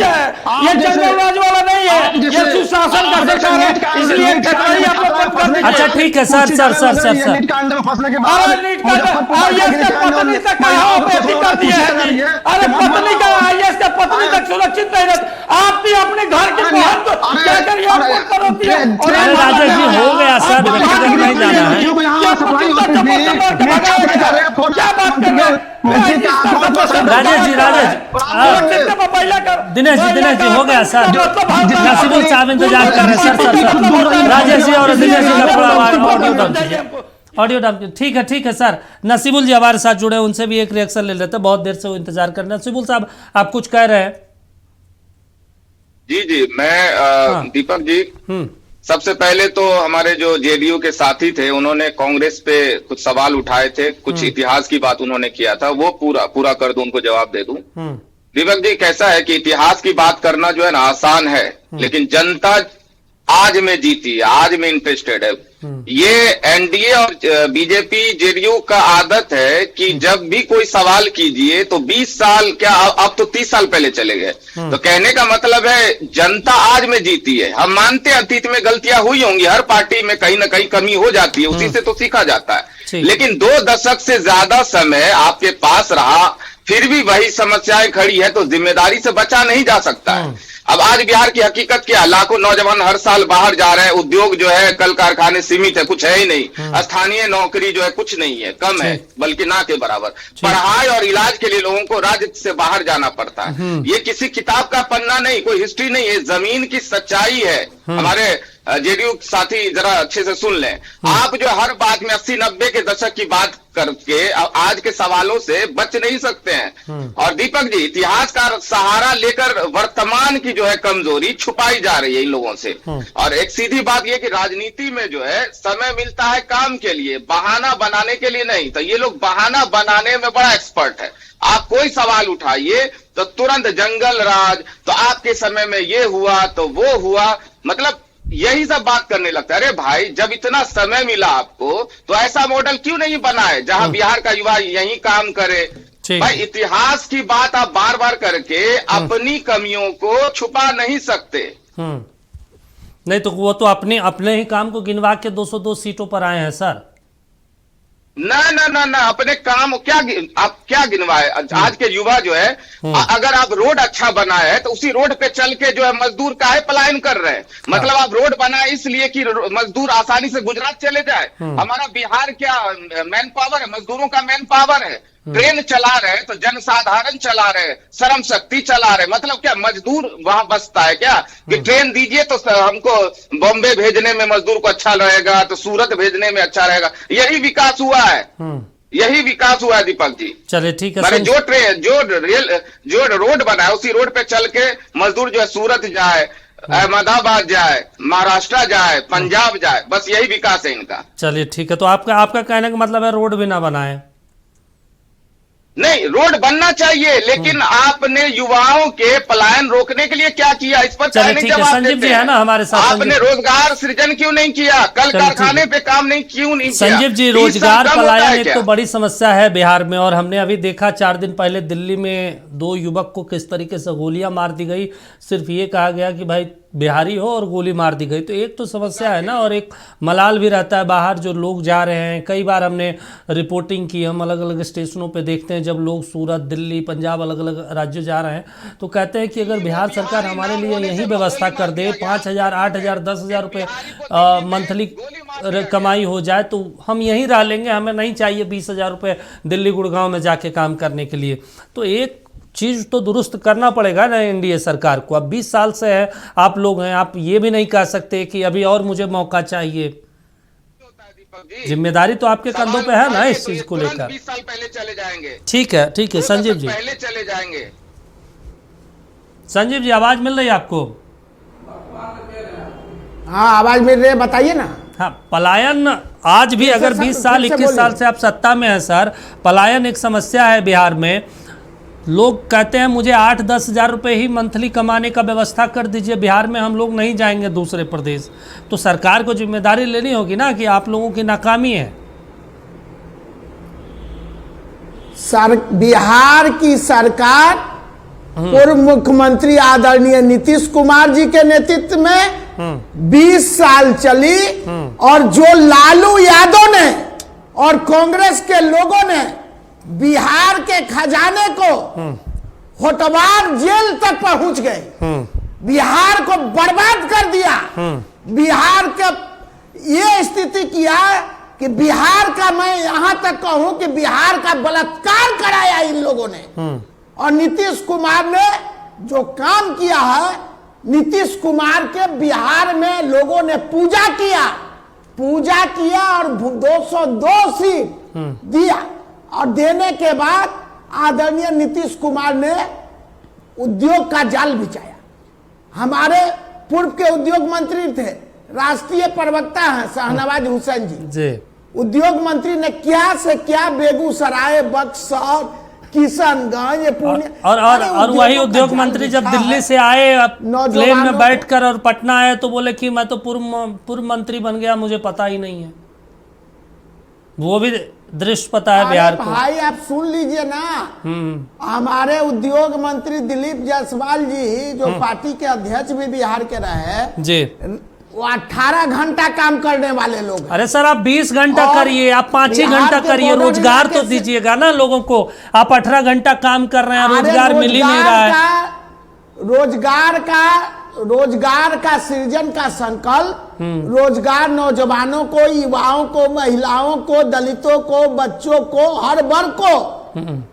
है, ये जंगलराज वाला नहीं है, ये सुशासन का सरकार है, इसलिए थकाई आप लोग कम कर दीजिए। अच्छा ठीक है सर। नीट कांड में फंसने के बाद पत्नी तक कर दिया है। अरे पत्नी का आईएएस का पत्नी तक सुरक्षित नहीं रहती, आप भी अपने घर के बहन को क्या करिए राजेश जी हो गया सर, व्यक्तिगत नहीं जाना है। क्या बात कर रहे हैं दिनेश जी हो गया सर। नसीबुल साहब इंतजार कर रहे हैं सर। राजेश जी और दिनेश जी का थोड़ा ऑडियो डाल। ठीक है सर। नसीबुल जी हमारे साथ जुड़े, उनसे भी एक रिएक्शन ले लेते हैं, बहुत देर से वो इंतजार कर रहे हैं। नसीबुल साहब आप कुछ कह रहे हैं? जी मैं दीपक जी, सबसे पहले तो हमारे जो जेडीयू के साथी थे उन्होंने कांग्रेस पे कुछ सवाल उठाए थे, कुछ इतिहास की बात उन्होंने किया था, वो पूरा कर दूं, उनको जवाब दे दूं। दीपक जी कैसा है कि इतिहास की बात करना जो है ना आसान है, लेकिन जनता आज में जीती है, आज में इंटरेस्टेड है। ये एनडीए और बीजेपी जेडीयू का आदत है कि जब भी कोई सवाल कीजिए तो 20 साल क्या अब तो 30 साल पहले चले गए। तो कहने का मतलब है जनता आज में जीती है। हम मानते हैं अतीत में गलतियां हुई होंगी, हर पार्टी में कहीं ना कहीं कमी हो जाती है, उसी से तो सीखा जाता है। लेकिन 2 दशक से ज्यादा समय आपके पास रहा, फिर भी वही समस्याएं खड़ी है, तो जिम्मेदारी से बचा नहीं जा सकता है। अब आज बिहार की हकीकत क्या, लाखों नौजवान हर साल बाहर जा रहे हैं, उद्योग जो है कल कारखाने सीमित है, कुछ है ही नहीं, स्थानीय नौकरी जो है कुछ नहीं है, कम है, बल्कि ना के बराबर। पढ़ाई और इलाज के लिए लोगों को राज्य से बाहर जाना पड़ता है। ये किसी किताब का पन्ना नहीं, कोई हिस्ट्री नहीं है, जमीन की सच्चाई है। हमारे जेडीयू साथी जरा अच्छे से सुन लें, आप जो हर बात में 80-90 के दशक की बात करके आज के सवालों से बच नहीं सकते हैं। और दीपक जी इतिहास का सहारा लेकर वर्तमान की जो है कमजोरी छुपाई जा रही है इन लोगों से। और एक सीधी बात यह कि राजनीति में जो है समय मिलता है काम के लिए, बहाना बनाने के लिए नहीं। तो ये लोग बहाना बनाने में बड़ा एक्सपर्ट है। आप कोई सवाल उठाइए तो तुरंत जंगल राज, तो आपके समय में ये हुआ तो वो हुआ, मतलब यही सब बात करने लगता है। अरे भाई जब इतना समय मिला आपको तो ऐसा मॉडल क्यों नहीं बना है जहां बिहार का युवा यही काम करे। भाई इतिहास की बात आप बार बार करके अपनी कमियों को छुपा नहीं सकते। नहीं तो वो तो अपने ही काम को गिनवा के 202 सीटों पर आए हैं सर। ना अपने काम आप क्या गिनवाए। आज के युवा जो है अगर आप रोड अच्छा बनाए है तो उसी रोड पे चल के जो है मजदूर काहे पलायन कर रहे हैं। मतलब आप रोड बनाए इसलिए कि मजदूर आसानी से गुजरात चले जाए। हमारा बिहार क्या मैन पावर है, मजदूरों का मैन पावर है। ट्रेन चला रहे तो जनसाधारण चला रहे, श्रम शक्ति चला रहे, मतलब क्या मजदूर वहां बसता है क्या कि ट्रेन दीजिए तो हमको बॉम्बे भेजने में मजदूर को अच्छा रहेगा, तो सूरत भेजने में अच्छा रहेगा। यही विकास हुआ है, यही विकास हुआ है दीपक जी। चलिए ठीक है। मैंने जो ट्रेन जो रोड बना है उसी रोड पे चल के मजदूर जो है सूरत जाए, अहमदाबाद जाए, महाराष्ट्र जाए, पंजाब जाए, बस यही विकास है इनका। चलिए ठीक है, तो आपका कहने का मतलब है रोड भी ना बनाए? नहीं, रोड बनना चाहिए, लेकिन आपने युवाओं के पलायन रोकने के लिए क्या किया, इस पर चलिए ठीक है। संजीव जी है ना हमारे साथ? आपने रोजगार सृजन क्यों नहीं किया, कल कारखाने पे काम नहीं क्यों नहीं किया? संजीव जी, रोजगार पलायन एक तो बड़ी समस्या है बिहार में, और हमने अभी देखा 4 दिन पहले दिल्ली में 2 युवक को किस तरीके से गोलियां मार दी गई, सिर्फ ये कहा गया कि भाई बिहारी हो और गोली मार दी गई। तो एक तो समस्या है ना, और एक मलाल भी रहता है बाहर जो लोग जा रहे हैं। कई बार हमने रिपोर्टिंग की, हम अलग अलग स्टेशनों पे देखते हैं जब लोग सूरत, दिल्ली, पंजाब, अलग अलग राज्य जा रहे हैं, तो कहते हैं कि अगर बिहार सरकार हमारे लिए यही व्यवस्था कर दे, 5,000, 8,000, 10,000 रुपये मंथली कमाई हो जाए तो हम यहीं रह लेंगे, हमें नहीं चाहिए 20,000 रुपये दिल्ली गुड़गांव में जाके काम करने के लिए। तो एक चीज़ तो दुरुस्त करना पड़ेगा ना एनडीए सरकार को। अब 20 साल से है आप लोग हैं, आप ये भी नहीं कह सकते कि अभी और मुझे मौका चाहिए। जिम्मेदारी तो आपके कंधों पे है ना इस चीज को लेकर। 20 साल पहले चले जाएंगे। ठीक है संजीव जी, पहले चले जाएंगे। संजीव जी आवाज मिल रही है आपको? हाँ आवाज मिल रही है, बताइए ना। हाँ, पलायन आज भी अगर 20 साल 21 साल से आप सत्ता में हैं सर, पलायन एक समस्या है बिहार में। लोग कहते हैं मुझे 8-10 हज़ार रुपये ही मंथली कमाने का व्यवस्था कर दीजिए, बिहार में हम लोग नहीं जाएंगे दूसरे प्रदेश। तो सरकार को जिम्मेदारी लेनी होगी ना कि आप लोगों की नाकामी है। बिहार की सरकार पूर्व मुख्यमंत्री आदरणीय नीतीश कुमार जी के नेतृत्व में 20 साल चली, और जो लालू यादव ने और कांग्रेस के लोगों ने बिहार के खजाने को होटवार जेल तक पहुंच गए, बिहार को बर्बाद कर दिया। बिहार का ये स्थिति किया कि बिहार का, मैं यहां तक कहूं कि बिहार का बलात्कार कराया इन लोगों ने। और नीतीश कुमार ने जो काम किया है, नीतीश कुमार के बिहार में लोगों ने पूजा किया और 202 सीट दिया, और देने के बाद आदरणीय नीतीश कुमार ने उद्योग का जाल बिछाया। हमारे पूर्व के उद्योग मंत्री थे, राष्ट्रीय प्रवक्ता हैं शाहनवाज हुसैन जी। उद्योग मंत्री ने क्या से क्या बेगूसराय, बक्सर, किशनगंज, पुणे, और वही उद्योग मंत्री जब दिल्ली से आए प्लेन में बैठकर और पटना आए तो बोले कि मैं तो पूर्व मंत्री बन गया, मुझे पता ही नहीं है। वो भी दृश्य पता है बिहार को। भाई आप सुन लीजिए ना, हमारे उद्योग मंत्री दिलीप जायसवाल जी जो पार्टी के अध्यक्ष भी बिहार के रहे जी, वो 18 घंटा काम करने वाले लोग हैं। अरे सर आप 20 घंटा करिए, आप 5 ही घंटा करिए, रोजगार तो दीजिएगा ना लोगों को। आप 18 घंटा काम कर रहे हैं, रोजगार मिल ही नहीं रहा है। रोजगार का सृजन का संकल्प, रोजगार नौजवानों को, युवाओं को, महिलाओं को, दलितों को, बच्चों को, हर वर्ग को,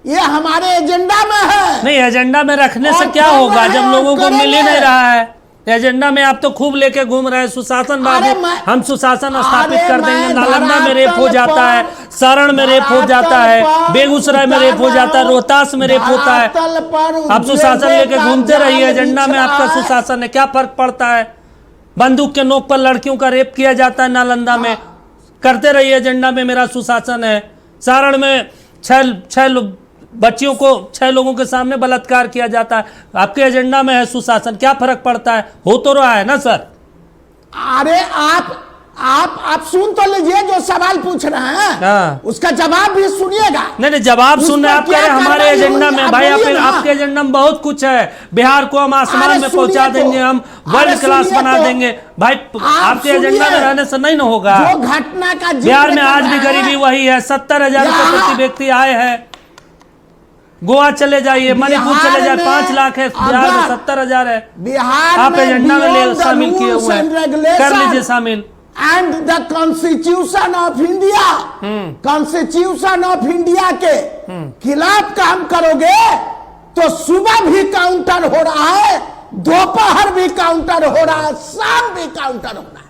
ये हमारे एजेंडा में है। नहीं, एजेंडा में रखने से क्या होगा जब लोगों को मिल ही नहीं रहा है? एजेंडा में आप तो खूब लेके घूम रहे हैं सुशासन बाबू, हम सुशासन स्थापित कर देंगे। नालंदा में रेप हो जाता है, सारण में रेप हो जाता है, बेगूसराय में रेप हो जाता है, रोहतास में रेप होता है। आप सुशासन लेके घूमते रहिए, एजेंडा में आपका सुशासन है, क्या फर्क पड़ता है? बंदूक के नोक पर लड़कियों का रेप किया जाता है नालंदा में, करते रहिए, एजेंडा में मेरा सुशासन है। सारण में 6 लोगों के सामने बलात्कार किया जाता है, आपके एजेंडा में है सुशासन, क्या फर्क पड़ता है? हो तो रहा है ना सर। अरे आप सुन तो लीजिए जो सवाल पूछ रहे हैं, उसका जवाब भी सुनिएगा। नहीं जवाब सुन रहे, आप कह रहे हमारे एजेंडा में। भाई आपके एजेंडा में बहुत कुछ है, बिहार को हम आसमान में पहुंचा देंगे, हम वर्ल्ड क्लास बना देंगे। भाई आपके एजेंडा में रहने से नहीं ना होगा। जो घटना का बिहार में आज भी गरीबी वही है, 70,000 रुपये प्रति व्यक्ति आए हैं। गोवा चले जाइए, मणिपुर चले जाए, 5 लाख है, बिहार में 70,000 है। बिहार आप एजेंडा में शामिल किए हुए हैं, कर लीजिए शामिल। And the constitution of India, constitution of India के खिलाफ काम करोगे तो सुबह भी काउंटर हो रहा है, दोपहर भी काउंटर हो रहा है, शाम भी काउंटर हो रहा है।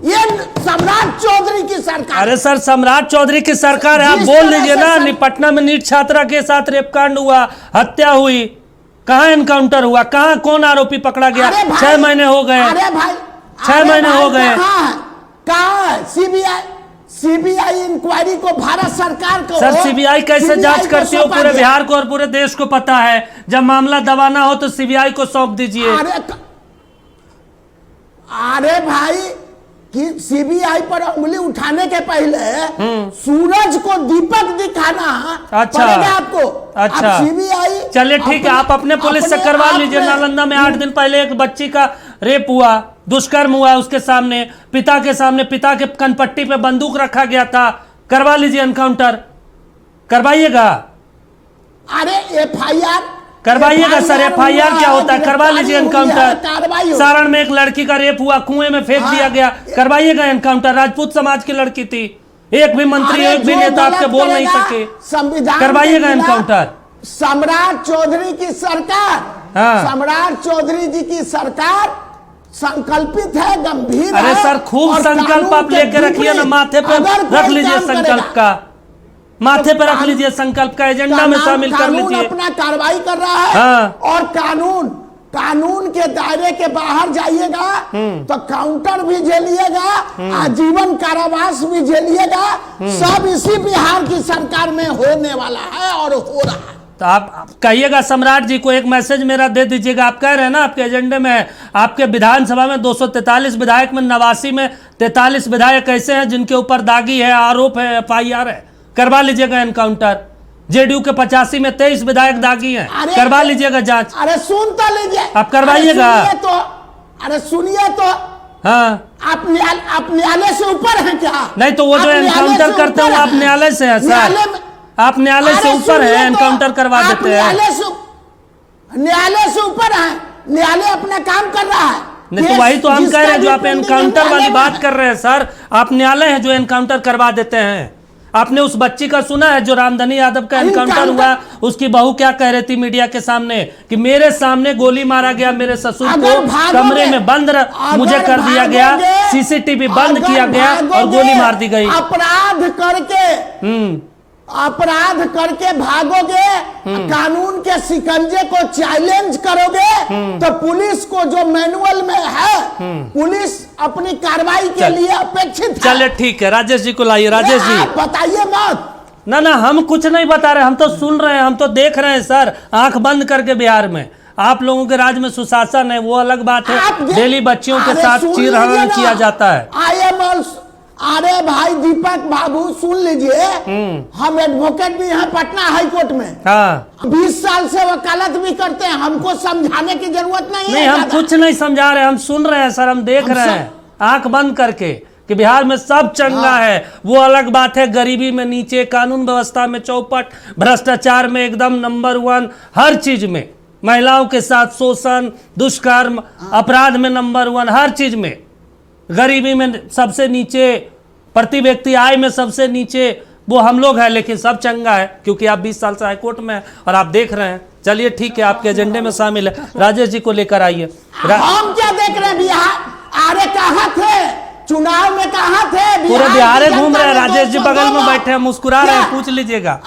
ये सम्राट चौधरी की सरकार। अरे सर, सम्राट चौधरी की सरकार है, आप बोल लीजिए ना। पटना में नीट छात्रा के साथ रेपकांड हुआ, हत्या हुई, कहाँ एनकाउंटर हुआ, कहाँ कौन आरोपी पकड़ा गया? 6 महीने हो गए। अरे भाई 6 महीने हो गए। कहाँ है सीबीआई इंक्वायरी को भारत सरकार को? सर सीबीआई कैसे जांच करती हो? पूरे बिहार को और पूरे देश को पता है। जब मामला दबाना हो तो सीबीआई को सौंप दीजिए। अरे भाई कि सीबीआई पर उंगली उठाने के पहले सूरज को दीपक दिखाना पड़ेगा आपको। अच्छा सीबीआई, चलिए ठीक है, आप अपने पुलिस से करवा लीजिए। नालंदा में 8 दिन पहले एक बच्ची का रेप हुआ, दुष्कर्म हुआ, उसके सामने, पिता के सामने, पिता के कनपट्टी पे बंदूक रखा गया था। करवा लीजिए एनकाउंटर, करवाइएगा। अरे एफआईआर करवाइएगा सर, एफआईआर क्या होता है? करवा लीजिए एनकाउंटर। सारण में एक लड़की का रेप हुआ, कुएं में फेंक दिया गया, करवाइएगा एनकाउंटर। राजपूत समाज की लड़की थी, एक भी मंत्री एक भी नेता आपके बोल नहीं सके, करवाइएगा एनकाउंटर। सम्राट चौधरी की सरकार, सम्राट चौधरी जी की सरकार संकल्पित है, गंभीर है। अरे सर खूब संकल्प आप लेके रखिए ना, माथे पे रख लीजिए संकल्प का, माथे पे रख लीजिए संकल्प का, एजेंडा में शामिल कर लीजिए। अपना कार्रवाई कर रहा है और कानून के दायरे के बाहर जाइएगा तो काउंटर भी झेलिएगा, आजीवन कारावास भी झेलिएगा। सब इसी बिहार की सरकार में होने वाला है और हो रहा है। तो आप कहिएगा सम्राट जी को, एक मैसेज मेरा दे दीजिएगा। आप कह रहे हैं ना आपके एजेंडे में है, आपके विधानसभा में 243 विधायक में 89 में 43 विधायक ऐसे हैं जिनके ऊपर दागी है, आरोप है, एफआईआर है, करवा लीजिएगा एनकाउंटर। जेडीयू के 85 में 23 विधायक दागी हैं, करवा लीजिएगा जांच। अरे सुन तो लीजिए, आप करवाइएगा। अरे सुनिए तो, हाँ आप न्यायालय से ऊपर हैं क्या? नहीं तो वो जो एनकाउंटर करते हैं आप न्यायालय से हैं सर, आप न्यायालय से ऊपर है, एनकाउंटर करवा देते हैं। न्यायालय से ऊपर है, न्यायालय अपना काम कर रहा है। नहीं तो वही तो हम कह रहे हैं, जो आप एनकाउंटर वाली बात कर रहे हैं सर, आप न्यायालय है जो एनकाउंटर करवा देते हैं। आपने उस बच्ची का सुना है जो रामधनी यादव का एनकाउंटर हुआ? उसकी बहू क्या कह रही थी मीडिया के सामने कि मेरे सामने गोली मारा गया, मेरे ससुर को कमरे में बंद मुझे कर दिया गया, सीसीटीवी बंद किया गया और गोली मार दी गई। अपराध करके भागोगे, कानून के शिकंजे को चैलेंज करोगे तो पुलिस को जो मैनुअल में है, पुलिस अपनी कार्रवाई के लिए अपेक्षित है। चलिए ठीक है, राजेश जी को लाइए। राजेश जी बताइए मत। ना हम कुछ नहीं बता रहे, हम तो सुन रहे हैं, हम तो देख रहे हैं सर, आंख बंद करके। बिहार में आप लोगों के राज्य में सुशासन है, वो अलग बात है। डेली बच्चियों के साथ चीरहरण किया जाता है। अरे भाई दीपक बाबू सुन लीजिए, हम एडवोकेट भी हैं पटना हाई कोर्ट में। 20 साल से वकालत भी करते हैं, हमको समझाने की जरूरत नहीं है। हम कुछ नहीं समझा रहे, हम सुन रहे हैं सर, हम देख रहे हैं आंख बंद करके कि बिहार में सब चंगा है। वो अलग बात है, गरीबी में नीचे, कानून व्यवस्था में चौपट, भ्रष्टाचार में एकदम नंबर 1, हर चीज में, महिलाओं के साथ शोषण, दुष्कर्म, अपराध में नंबर 1, हर चीज में, गरीबी में सबसे नीचे, प्रति व्यक्ति आय में सबसे नीचे, वो हम लोग हैं। लेकिन सब चंगा है क्योंकि आप 20 साल से हाईकोर्ट में हैं और आप देख रहे हैं। चलिए ठीक है, आपके एजेंडे में शामिल है। राजेश जी को लेकर आइए। हम क्या देख रहे हैं? बिहार अरे कहाँ थे चुनाव में? कहाँ थे? पूरे बिहार घूम रहे हैं। राजेश जी बगल में बैठे हैं, मुस्कुरा रहे हैं, पूछ लीजिएगा।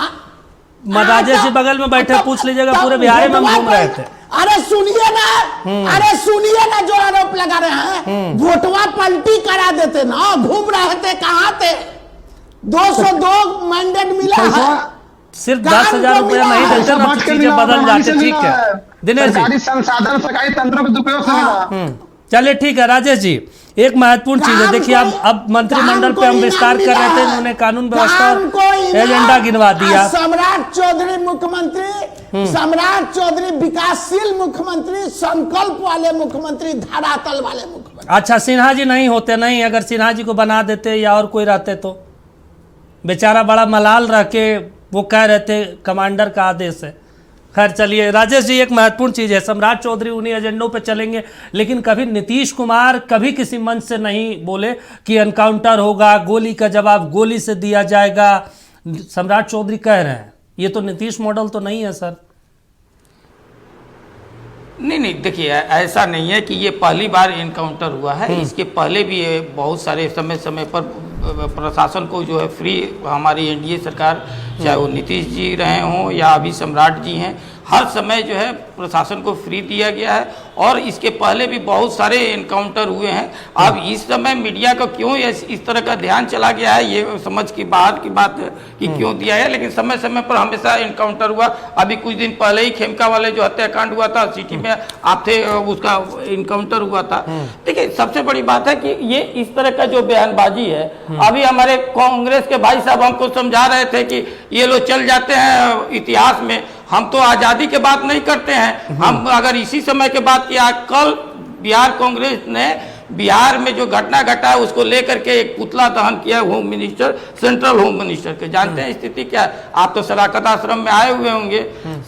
राजेश जी बगल में बैठे, पूछ लीजिएगा, पूरे बिहार में घूम रहे थे। अरे सुनिए ना, जो आरोप लगा रहे हैं, वोटवा पलटी करा देते ना, घूम रहे थे, कहाँ थे? 202 मैंडेट मिला है, सिर्फ 10,000 रुपया नहीं देते ना, चीजें बदल जाते। ठीक है दिनेश जी, संसाधन सरकारी तंत्र का दुरुपयोग से मिला। चलिए ठीक है राजेश जी, एक महत्वपूर्ण चीज है। देखिए अब मंत्रिमंडल पे हम विस्तार कर रहे थे, उन्होंने कानून व्यवस्था एजेंडा गिनवा दिया। सम्राट चौधरी मुख्यमंत्री, सम्राट चौधरी विकासशील मुख्यमंत्री, संकल्प वाले मुख्यमंत्री, धरातल वाले मुख्यमंत्री। अच्छा सिन्हा जी नहीं होते? नहीं, अगर सिन्हा जी को बना देते या और कोई रहते तो? बेचारा बड़ा मलाल रह के वो कह रहे थे कमांडर का आदेश है। खैर चलिए राजेश जी, एक महत्वपूर्ण चीज है, सम्राट चौधरी उन्हीं एजेंडों पे चलेंगे, लेकिन कभी नीतीश कुमार कभी किसी मंच से नहीं बोले कि एनकाउंटर होगा, गोली का जवाब गोली से दिया जाएगा। सम्राट चौधरी कह रहे हैं, ये तो नीतीश मॉडल तो नहीं है सर। नहीं, देखिए ऐसा नहीं है कि ये पहली बार एनकाउंटर हुआ है। इसके पहले भी बहुत सारे समय पर प्रशासन को जो है फ्री, हमारी एनडीए सरकार, चाहे वो नीतीश जी रहे हों या अभी सम्राट जी हैं, हर समय जो है प्रशासन को फ्री दिया गया है और इसके पहले भी बहुत सारे एनकाउंटर हुए हैं। अब इस समय मीडिया को क्यों इस तरह का ध्यान चला गया है, ये समझ की बाहर की बात है कि क्यों दिया है, लेकिन समय समय पर हमेशा एनकाउंटर हुआ। अभी कुछ दिन पहले ही खेमका वाले जो हत्याकांड हुआ था, सिटी में आप थे, उसका एनकाउंटर हुआ था। देखिए सबसे बड़ी बात है कि ये इस तरह का जो बयानबाजी है, अभी हमारे कांग्रेस के भाई साहब हमको समझा रहे थे कि ये लोग चल जाते हैं इतिहास में, हम तो आजादी के बात नहीं करते हैं। हम अगर इसी समय के बात किया, कल बिहार कांग्रेस ने बिहार में जो घटना घटा है उसको लेकर के एक पुतला दहन किया home minister, central home minister के। जानते हैं स्थिति क्या है? आप तो सदाकत आश्रम में आए हुए होंगे,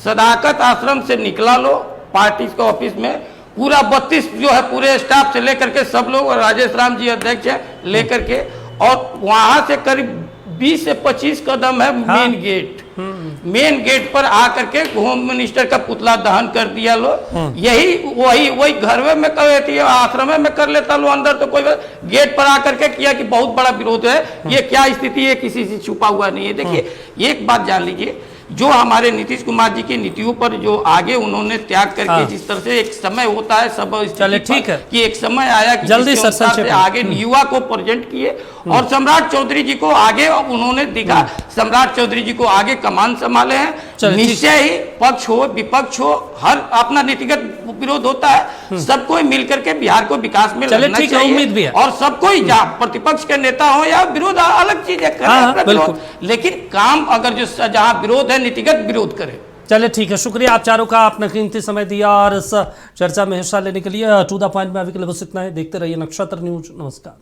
सदाकत आश्रम से निकला लो पार्टी के ऑफिस में, पूरा 32 जो है पूरे स्टाफ से लेकर के सब लोग, राजेश राम जी अध्यक्ष है, लेकर के, और वहां से करीब 20 से 25 कदम है मेन गेट। मेन गेट पर आकर के होम मिनिस्टर का पुतला दहन कर दिया लो। यही वही घर में कर लेती है, आश्रम में कर लेता लो, अंदर तो कोई गेट पर आकर के किया कि बहुत बड़ा विरोध है। ये क्या स्थिति है, किसी से छुपा हुआ नहीं है। देखिए एक बात जान लीजिए, जो हमारे नीतीश कुमार जी की नीतियों पर जो आगे उन्होंने त्याग करके, जिस तरह से एक समय होता है सब, चले ठीक है कि एक समय आया कि जल्दी से आगे युवा को प्रेजेंट किए और सम्राट चौधरी जी को आगे उन्होंने दिखा, सम्राट चौधरी जी को आगे कमान संभाले हैं। निश्चय ही पक्ष हो विपक्ष हो, हर अपना नीतिगत विरोध होता है, सबको मिलकर के बिहार को विकास में लड़ना चाहिए। उम्मीद भी है और सबको ही, प्रतिपक्ष के नेता हो या विरोध, अलग चीज है, लेकिन काम अगर जो जहाँ विरोध है नीतिगत विरोध करे। चलिए ठीक है, शुक्रिया आप चारों का, आपने कीमती समय दिया और इस चर्चा में हिस्सा लेने के लिए। टू द पॉइंट में अभी के लिए बस इतना है। देखते रहिए नक्षत्र न्यूज। नमस्कार।